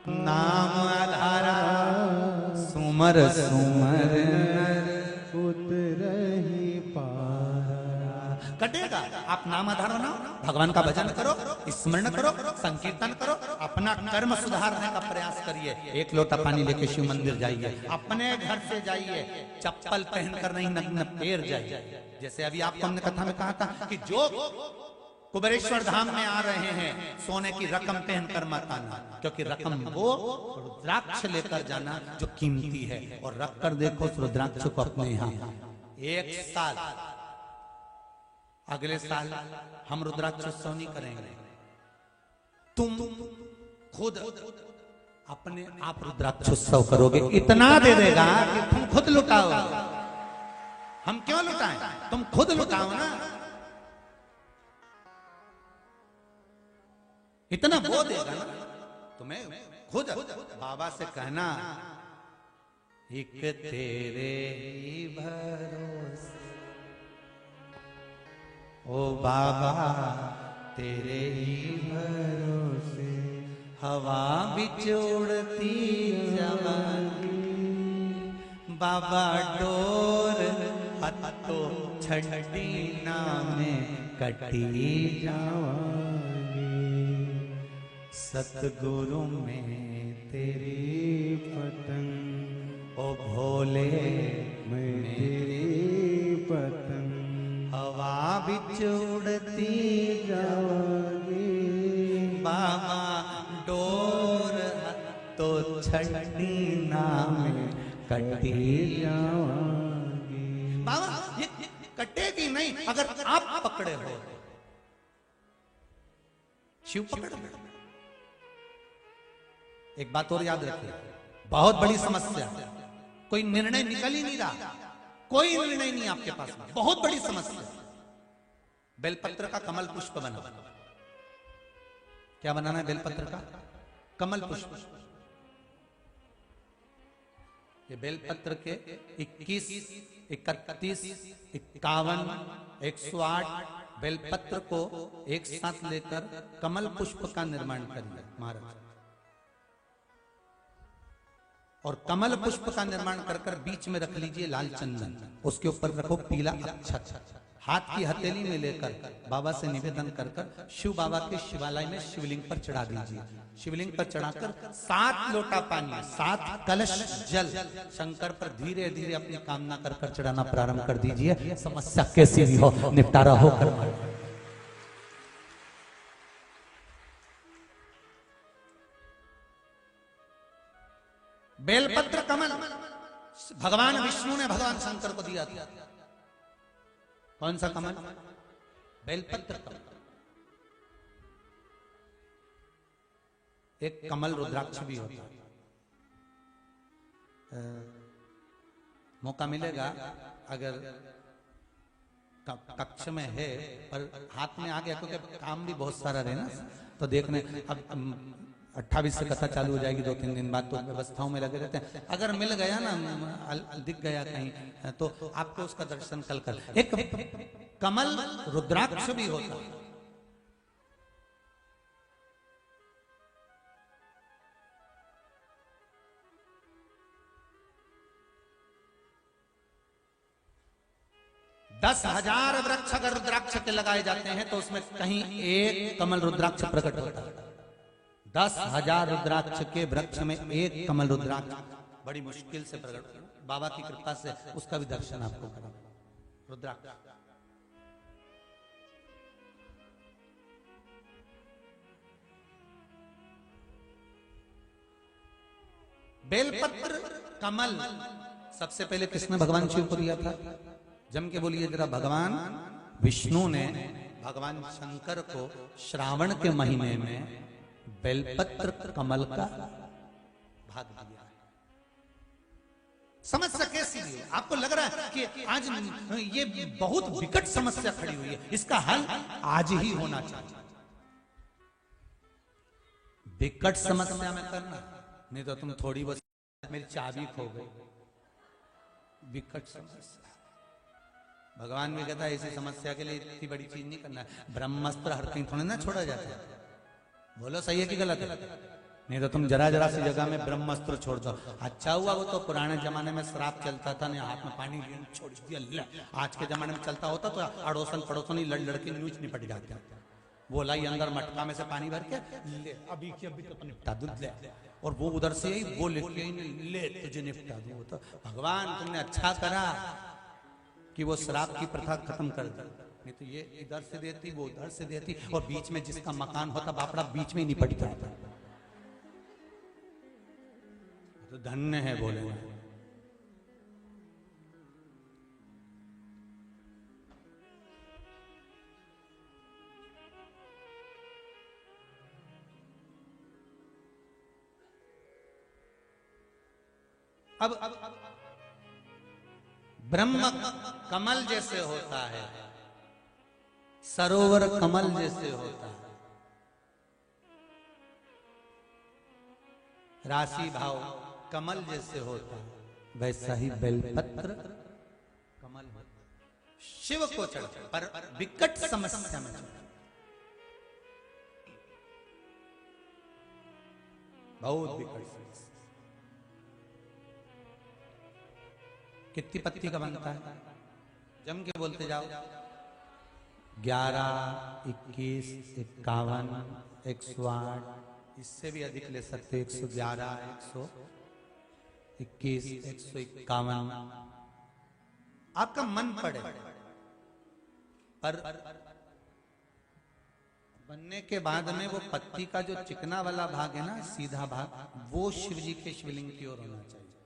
नाम आधारा, सुमर सुमर कटेगा। आप नाम आधार बनाओ, भगवान का भजन करो, स्मरण करो, संकीर्तन करो, अपना कर्म सुधारने का प्रयास करिए। एक लोटा पानी लेके शिव मंदिर जाइए, अपने घर से जाइए, चप्पल पहनकर नहीं, नग्न पैर जाइए। जैसे अभी आपको हमने कथा में कहा था कि जो कुबेरेश्वर धाम में आ रहे हैं, सोने की रकम पहनकर मत आना, क्योंकि रकम वो रुद्राक्ष लेकर जाना जो कीमती है। और रख कर देखो उस रुद्राक्ष को अपने यहाँ। एक साल, अगले साल हम रुद्राक्षोत्सव नहीं करेंगे, तुम खुद अपने आप रुद्राक्षोत्सव करोगे। इतना दे देगा कि तुम खुद लुटाओ। हम क्यों लुटाएं? तुम खुद लुटाओ ना। इतना वो देगा ना तुम्हें। खुद बाबा से कहना, एक तेरे ही भरोसे ओ बाबा, तेरे ही भरोसे हवा बिच उड़ती जवानी, बाबा डोर हत्तो छठी नामे कटी जावांगे सतगुरु में तेरी पतंग ओ भोले मैं तेरी पतंग हवा बिच उड़ती जावांगे बाबा डोर तो छठी नामे कटी जावांगे। बाबा ये कटेगी नहीं अगर आप पकड़े हो। शिव पकड़ ले। एक बात और याद रखिए, बहुत बड़ी समस्या, कोई निर्णय निकल ही नहीं रहा, कोई निर्णय नहीं आपके पास में, बहुत बड़ी समस्या। बेलपत्र का कमल पुष्प बना, क्या बनाना है बेलपत्र का? कमल पुष्प। ये बेलपत्र के 21, 31, 51, 108 बेलपत्र को एक साथ लेकर कमल पुष्प का निर्माण करिए महाराज। और कमल पुष्प का निर्माण कर कर बीच में रख लीजिए लाल चंदन, उसके ऊपर रखो पीला अक्षत, हाथ की हथेली में लेकर बाबा से निवेदन कर कर शिव बाबा के शिवालय में शिवलिंग पर चढ़ा दीजिए। शिवलिंग पर चढ़ाकर 7 लोटा पानी, 7 कलश जल शंकर पर धीरे धीरे अपनी कामना कर कर चढ़ाना प्रारंभ कर दीजिए। समस्या कैसी भी हो निपटारा होकर। बेलपत्र कमल भगवान विष्णु ने भगवान शंकर को दिया था। कौन सा कमल? बेलपत्र कमल। एक कमल रुद्राक्ष भी होता है। मौका मिलेगा अगर कक्ष में है पर हाथ में आ गया, क्योंकि काम भी बहुत सारा रहे ना, तो देखने अब 28 से कथा चालू हो जाएगी 2-3 दिन बाद, तो व्यवस्थाओं में लगे रहते हैं। अगर मिल गया ना, दिख गया कहीं, तो आपको उसका दर्शन कल कर। एक कमल रुद्राक्ष भी होता है। दस 10,000 वृक्ष अगर रुद्राक्ष के लगाए जाते हैं तो उसमें कहीं एक कमल रुद्राक्ष प्रकट होता है। 10,000 रुद्राक्ष के वृक्ष में एक कमल रुद्राक्ष बड़ी मुश्किल से प्रकट, बाबा की कृपा से उसका भी दर्शन आपको करा। रुद्राक्ष बेलपत्र कमल सबसे पहले किसने भगवान शिव को दिया था? जम के बोलिए जरा। भगवान विष्णु ने भगवान शंकर को श्रावण के महीने में बेलपत्र कमल का भाग दिया है। समस्या कैसी है? आपको लग रहा है कि आज ये बहुत विकट समस्या खड़ी हुई है, इसका हल आज ही होना चाहिए। विकट समस्या में करना, नहीं तो तुम थोड़ी बहुत, मेरी चाबी खो गई, विकट समस्या। भगवान भी कहता है ऐसी समस्या के लिए इतनी बड़ी चीज नहीं करना है। ब्रह्मास्त्र हर कहीं थोड़ा ना छोड़ा जाता है। बोलो सही है कि गलत है? नहीं तो तुम जरा जरा सी जगह में ब्रह्मास्त्र छोड़ दो। अच्छा हुआ वो तो पुराने जमाने में श्राप चलता था, नहीं हाथ में पानी छोड़ दिया। आज के जमाने में चलता होता तो अड़ोसन पड़ोसन ही लड़ लड़के न्यूज निपट जाते। बोला ही अंदर मटका में से पानी भर के ले, अभी की अभी तो निपटा दूं ले, और वो उधर से ही वो लेके ले तुझे निपटा दूं। तो भगवान तुमने अच्छा करा कि वो श्राप की प्रथा खत्म कर दी, नहीं तो ये इधर से देती वो उधर से देती, और बीच में जिसका मकान होता बापड़ा बीच में ही निपट जाता। तो धन्य है बोले। अब ब्रह्म कमल जैसे होता है, सरोवर कमल जैसे होता है, राशि भाव कमल जैसे होता है, वैसा ही बेलपत्र कमल होता है। शिव को चढ़ा पर विकट समस्या में चढ़ा, बहुत विकट समस्या। कितनी पत्ती का बनता है? जम के बोलते जाओ। 11, 21, 51, 108, इससे भी अधिक ले सकते, 111, 121, 151, आपका मन पड़े। पर बनने के बाद में वो पत्ती का जो चिकना वाला भाग है ना, सीधा भाग, वो शिव जी के शिवलिंग की ओर होना चाहिए।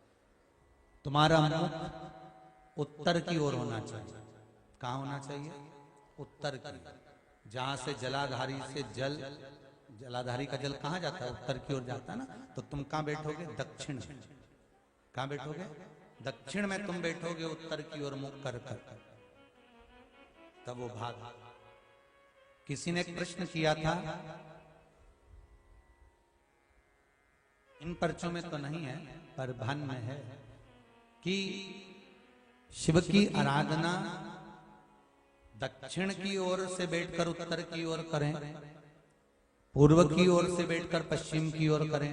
तुम्हारा मुख उत्तर की ओर होना चाहिए। कहाँ होना चाहिए? उत्तर की। जहां से जलाधारी से जल, जलाधारी का जल कहाँ जाता है? उत्तर की ओर जाता है ना। तो तुम कहाँ बैठोगे? दक्षिण में। कहाँ बैठोगे? दक्षिण में तुम बैठोगे, उत्तर की ओर मुख कर कर। तब वो भाग। किसी ने एक प्रश्न किया था, इन पर्चों में तो नहीं है पर भान में है, कि शिव की आराधना दक्षिण की ओर से बैठकर उत्तर की ओर करें, पूर्व की ओर से बैठकर पश्चिम की ओर करें,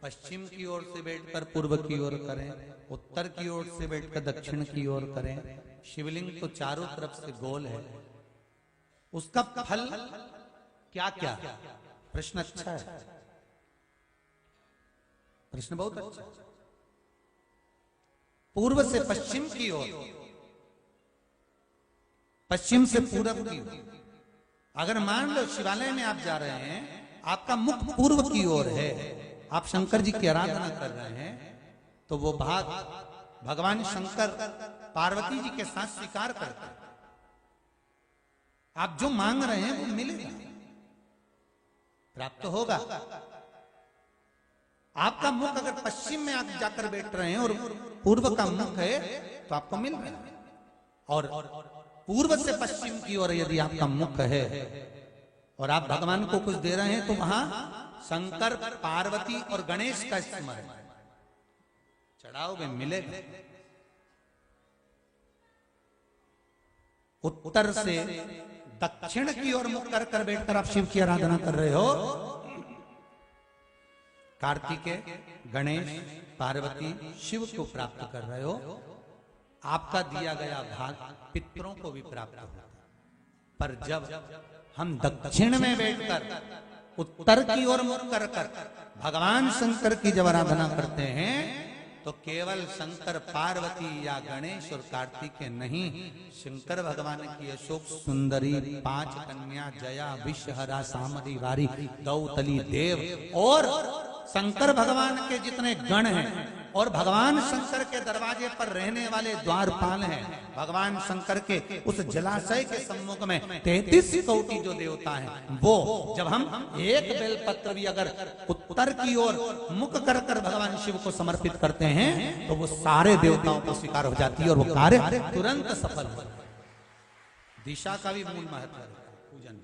पश्चिम की ओर से बैठकर पूर्व की ओर करें, उत्तर की ओर से बैठकर दक्षिण की ओर करें। शिवलिंग तो चारों तरफ से गोल है, उसका फल क्या क्या? प्रश्न अच्छा है, प्रश्न बहुत अच्छा है। पूर्व से पश्चिम की ओर, पश्चिम से पूर्व की ओर। अगर मान लो शिवालय में आप जा रहे हैं, आपका मुख पूर्व की ओर है, आप शंकर जी की आराधना कर रहे हैं, तो वो भाग भगवान शंकर पार्वती जी के साथ स्वीकार करते हैं। आप जो मांग रहे हैं वो मिलेगा, प्राप्त होगा। आपका मुख अगर पश्चिम में आप जाकर बैठ रहे हैं और पूर्व का मुख है, तो आपको मिल रहा है। और पूर्व से पश्चिम की ओर यदि आपका मुख है और आप भगवान को कुछ दे रहे हैं, तो वहां शंकर, पार्वती और गणेश का स्मरण चढ़ाओगे, मिलेगा। उत्तर से दक्षिण की ओर मुख कर कर बैठकर आप शिव की आराधना कर रहे हो, कार्तिकेय, गणेश, पार्वती, शिव को प्राप्त कर रहे हो। आपका दिया गया भाग पितरों को भी प्राप्त होता। पर जब हम दक्षिण में बैठकर उत्तर की ओर मुख कर कर भगवान शंकर की जब आराधना करते हैं, तो केवल शंकर, पार्वती या गणेश और कार्तिकेय नहीं, शंकर भगवान की अशोक सुंदरी, 5 कन्या, जया, विषहरा, सामरी, वारी, गौतली, देव और शंकर भगवान के जितने गण हैं, और भगवान शंकर के दरवाजे पर रहने वाले द्वारपाल हैं, भगवान शंकर के उस जलाशय के सम्मुख में 33 कोटि जो देवता हैं, वो जब हम एक बेलपत्र भी अगर उत्तर की ओर मुख कर कर भगवान शिव को समर्पित करते हैं, तो वो सारे देवताओं को स्वीकार हो जाती है और वो कार्य तुरंत सफल हो जाता है। दिशा का भी मूल महत्व है पूजन।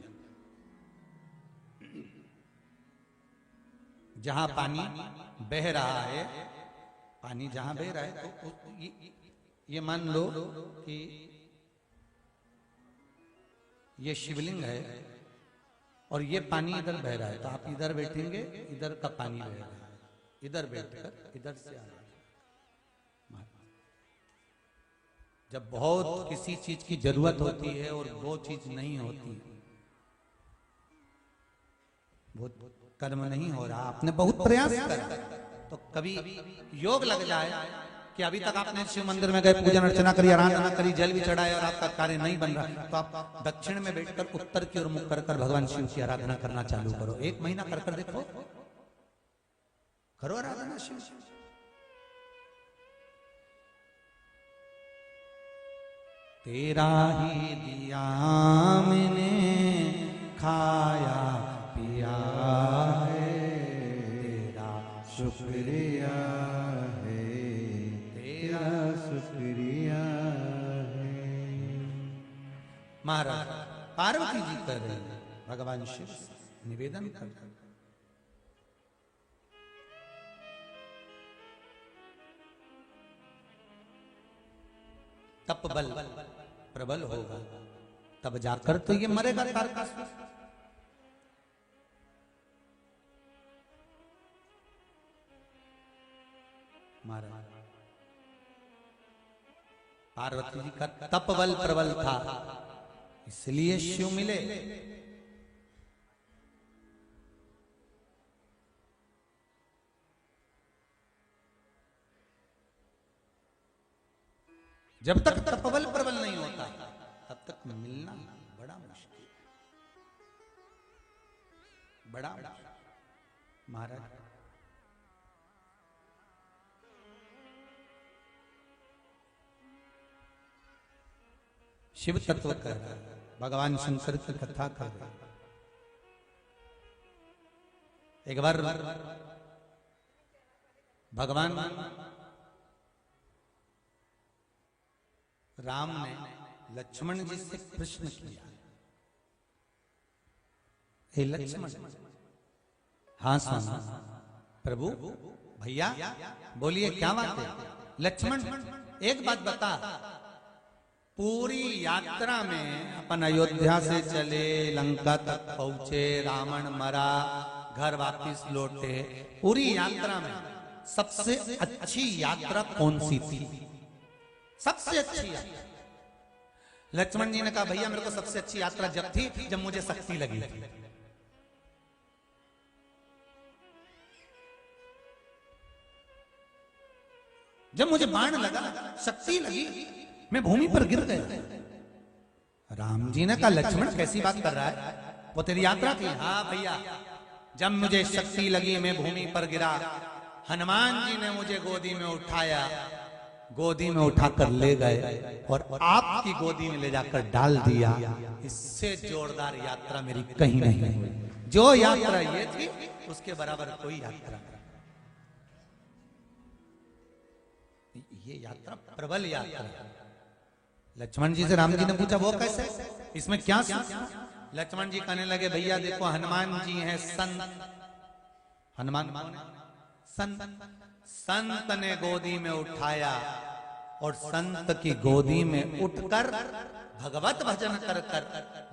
जहां पानी बह रहा है, पानी जहां बह रहा है, तो ये मान लो कि ये शिवलिंग है और ये पानी इधर बह रहा है, तो आप इधर बैठेंगे, इधर का पानी बह रहा है, इधर बैठकर इधर से आ रहा है। जब बहुत किसी चीज की जरूरत होती है और वो चीज नहीं होती, वो कर्म नहीं हो रहा, आपने बहुत प्रयास करा, तो कभी योग लग जाए कि अभी तक आपने शिव मंदिर में गए, पूजन अर्चना करी, आराधना करी, जल भी चढ़ाया और आपका कार्य नहीं बन रहा, तो आप दक्षिण में बैठकर उत्तर की ओर मुख कर कर भगवान शिव की आराधना करना चालू करो। 1 महीना कर कर देखो, करो आराधना शिव। तेरा ही दिया मैंने खाया पिया है, तेरा शुक्रिया है, तेरा शुक्रिया है। महाराज पार्वती जी कर रहे हैं, भगवान शिव से निवेदन कर रहे हैं। तप बल प्रबल होगा, तब जाकर तो ये मरेगा तारकासुर। महाराज पार्वती जी का तपबल प्रबल था, इसलिए शिव मिले। जब तक तपबल प्रबल नहीं होता तब तक मिलना बड़ा मुश्किल, बड़ा महाराज। शिव तत्व कर रहा है, भगवान शंकर की कथा कर रहा है। एक बार भगवान राम ने लक्ष्मण जी से प्रश्न किया, हे लक्ष्मण। हाँ स्वामी। प्रभु भैया बोलिए क्या बात है। लक्ष्मण एक बात बता, पूरी यात्रा में अपन अयोध्या से चले, लंका तक पहुंचे, रावण मरा, घर वापिस लौटे, पूरी यात्रा में सबसे अच्छी यात्रा कौन सी थी? सबसे अच्छी यात्रा। लक्ष्मण जी ने कहा भैया मेरे को सबसे अच्छी यात्रा जब थी जब मुझे शक्ति लगी थी। जब मुझे बाण लगा, शक्ति लगी, मैं भूमि पर गिर गया। राम जी ने कहा लक्ष्मण कैसी बात कर रहा है, वो तेरी यात्रा थी? हाँ भैया, जब मुझे शक्ति लगी मैं भूमि पर गिरा, हनुमान जी ने मुझे गोदी में उठाया, गोदी में उठाकर ले गए और आपकी गोदी में ले जाकर डाल दिया। इससे जोरदार यात्रा मेरी कहीं नहीं हुई। जो यात्रा ये थी उसके बराबर कोई यात्रा नहीं। ये यात्रा प्रबल यात्रा। लक्ष्मण जी से राम जी ने पूछा वो कैसे, इसमें क्या लक्ष्मण जी कहने लगे भैया देखो हनुमान जी हैं संत। हनुमान संत ने गोदी में उठाया और संत की गोदी में उठकर भगवत भजन कर कर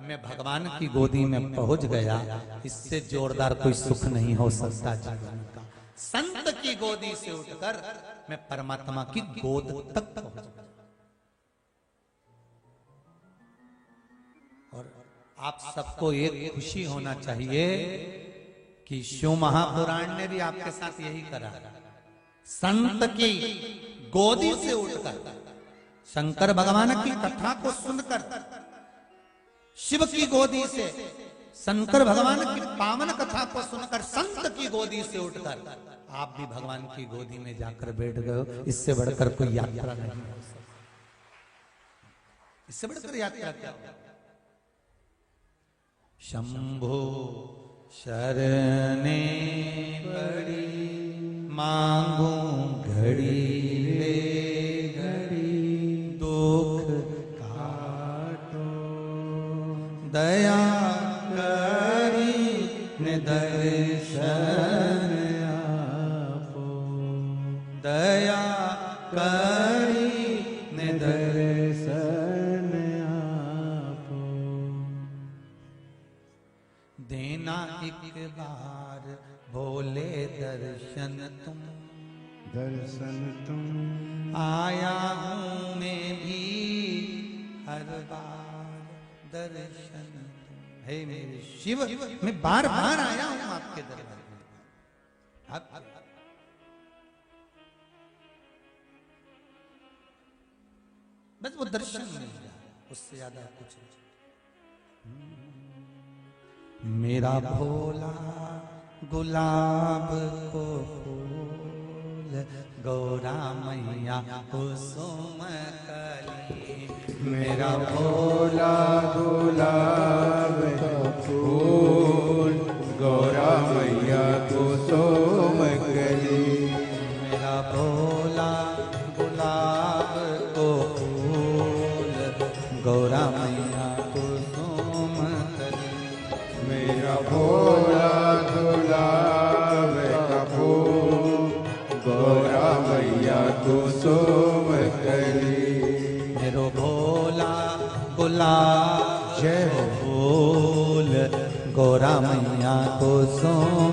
मैं भगवान की गोदी में पहुंच गया। इससे जोरदार कोई सुख नहीं हो सकता जीवन का। संत की गोदी से उठकर मैं परमात्मा की गोद तक पहुंच गया। और आप सबको एक खुशी होना चाहिए कि शिव महापुराण ने भी आपके साथ यही करा। संत की गोदी से उठकर शंकर भगवान की कथा को सुनकर, शिव की गोदी से शंकर भगवान की पावन कथा को सुनकर संत की गोदी से उठकर आप भी भगवान की गोदी में जाकर बैठ गए हो। इससे बढ़कर कोई यात्रा नहीं हो सकती। इससे बढ़कर यात्रा क्या? शंभो शरणे पड़ी मांगू घड़ी ले घड़ी, दुख काटो दया करी ने दर्शन आपो, दया करी ने दर्शन आपो। देना एक बार भोले दर्शन तुम, दर्शन तुम आया हूं मैं भी हर बार दर्शन तुम। हे मेरे शिव, मैं बार बार आया हूं आपके दरबार में। आप बस वो दर्शन मिल जाए, उससे ज्यादा कुछ नहीं। मेरा भोला गुलाब को फूल, गौरा मैया कुसुम कली। मेरा भोला गुलाब का फूल, गौरा मैया कुसुम कली। मेरा भोला गुलाब को फूल, गौरा मैया कुसुम कली। मेरा भोला गुलाब का फूल, गौरा मैया कुसुम कली। मेरो भोला गुलाब जय हो फूल, गौरा मैया कुसुम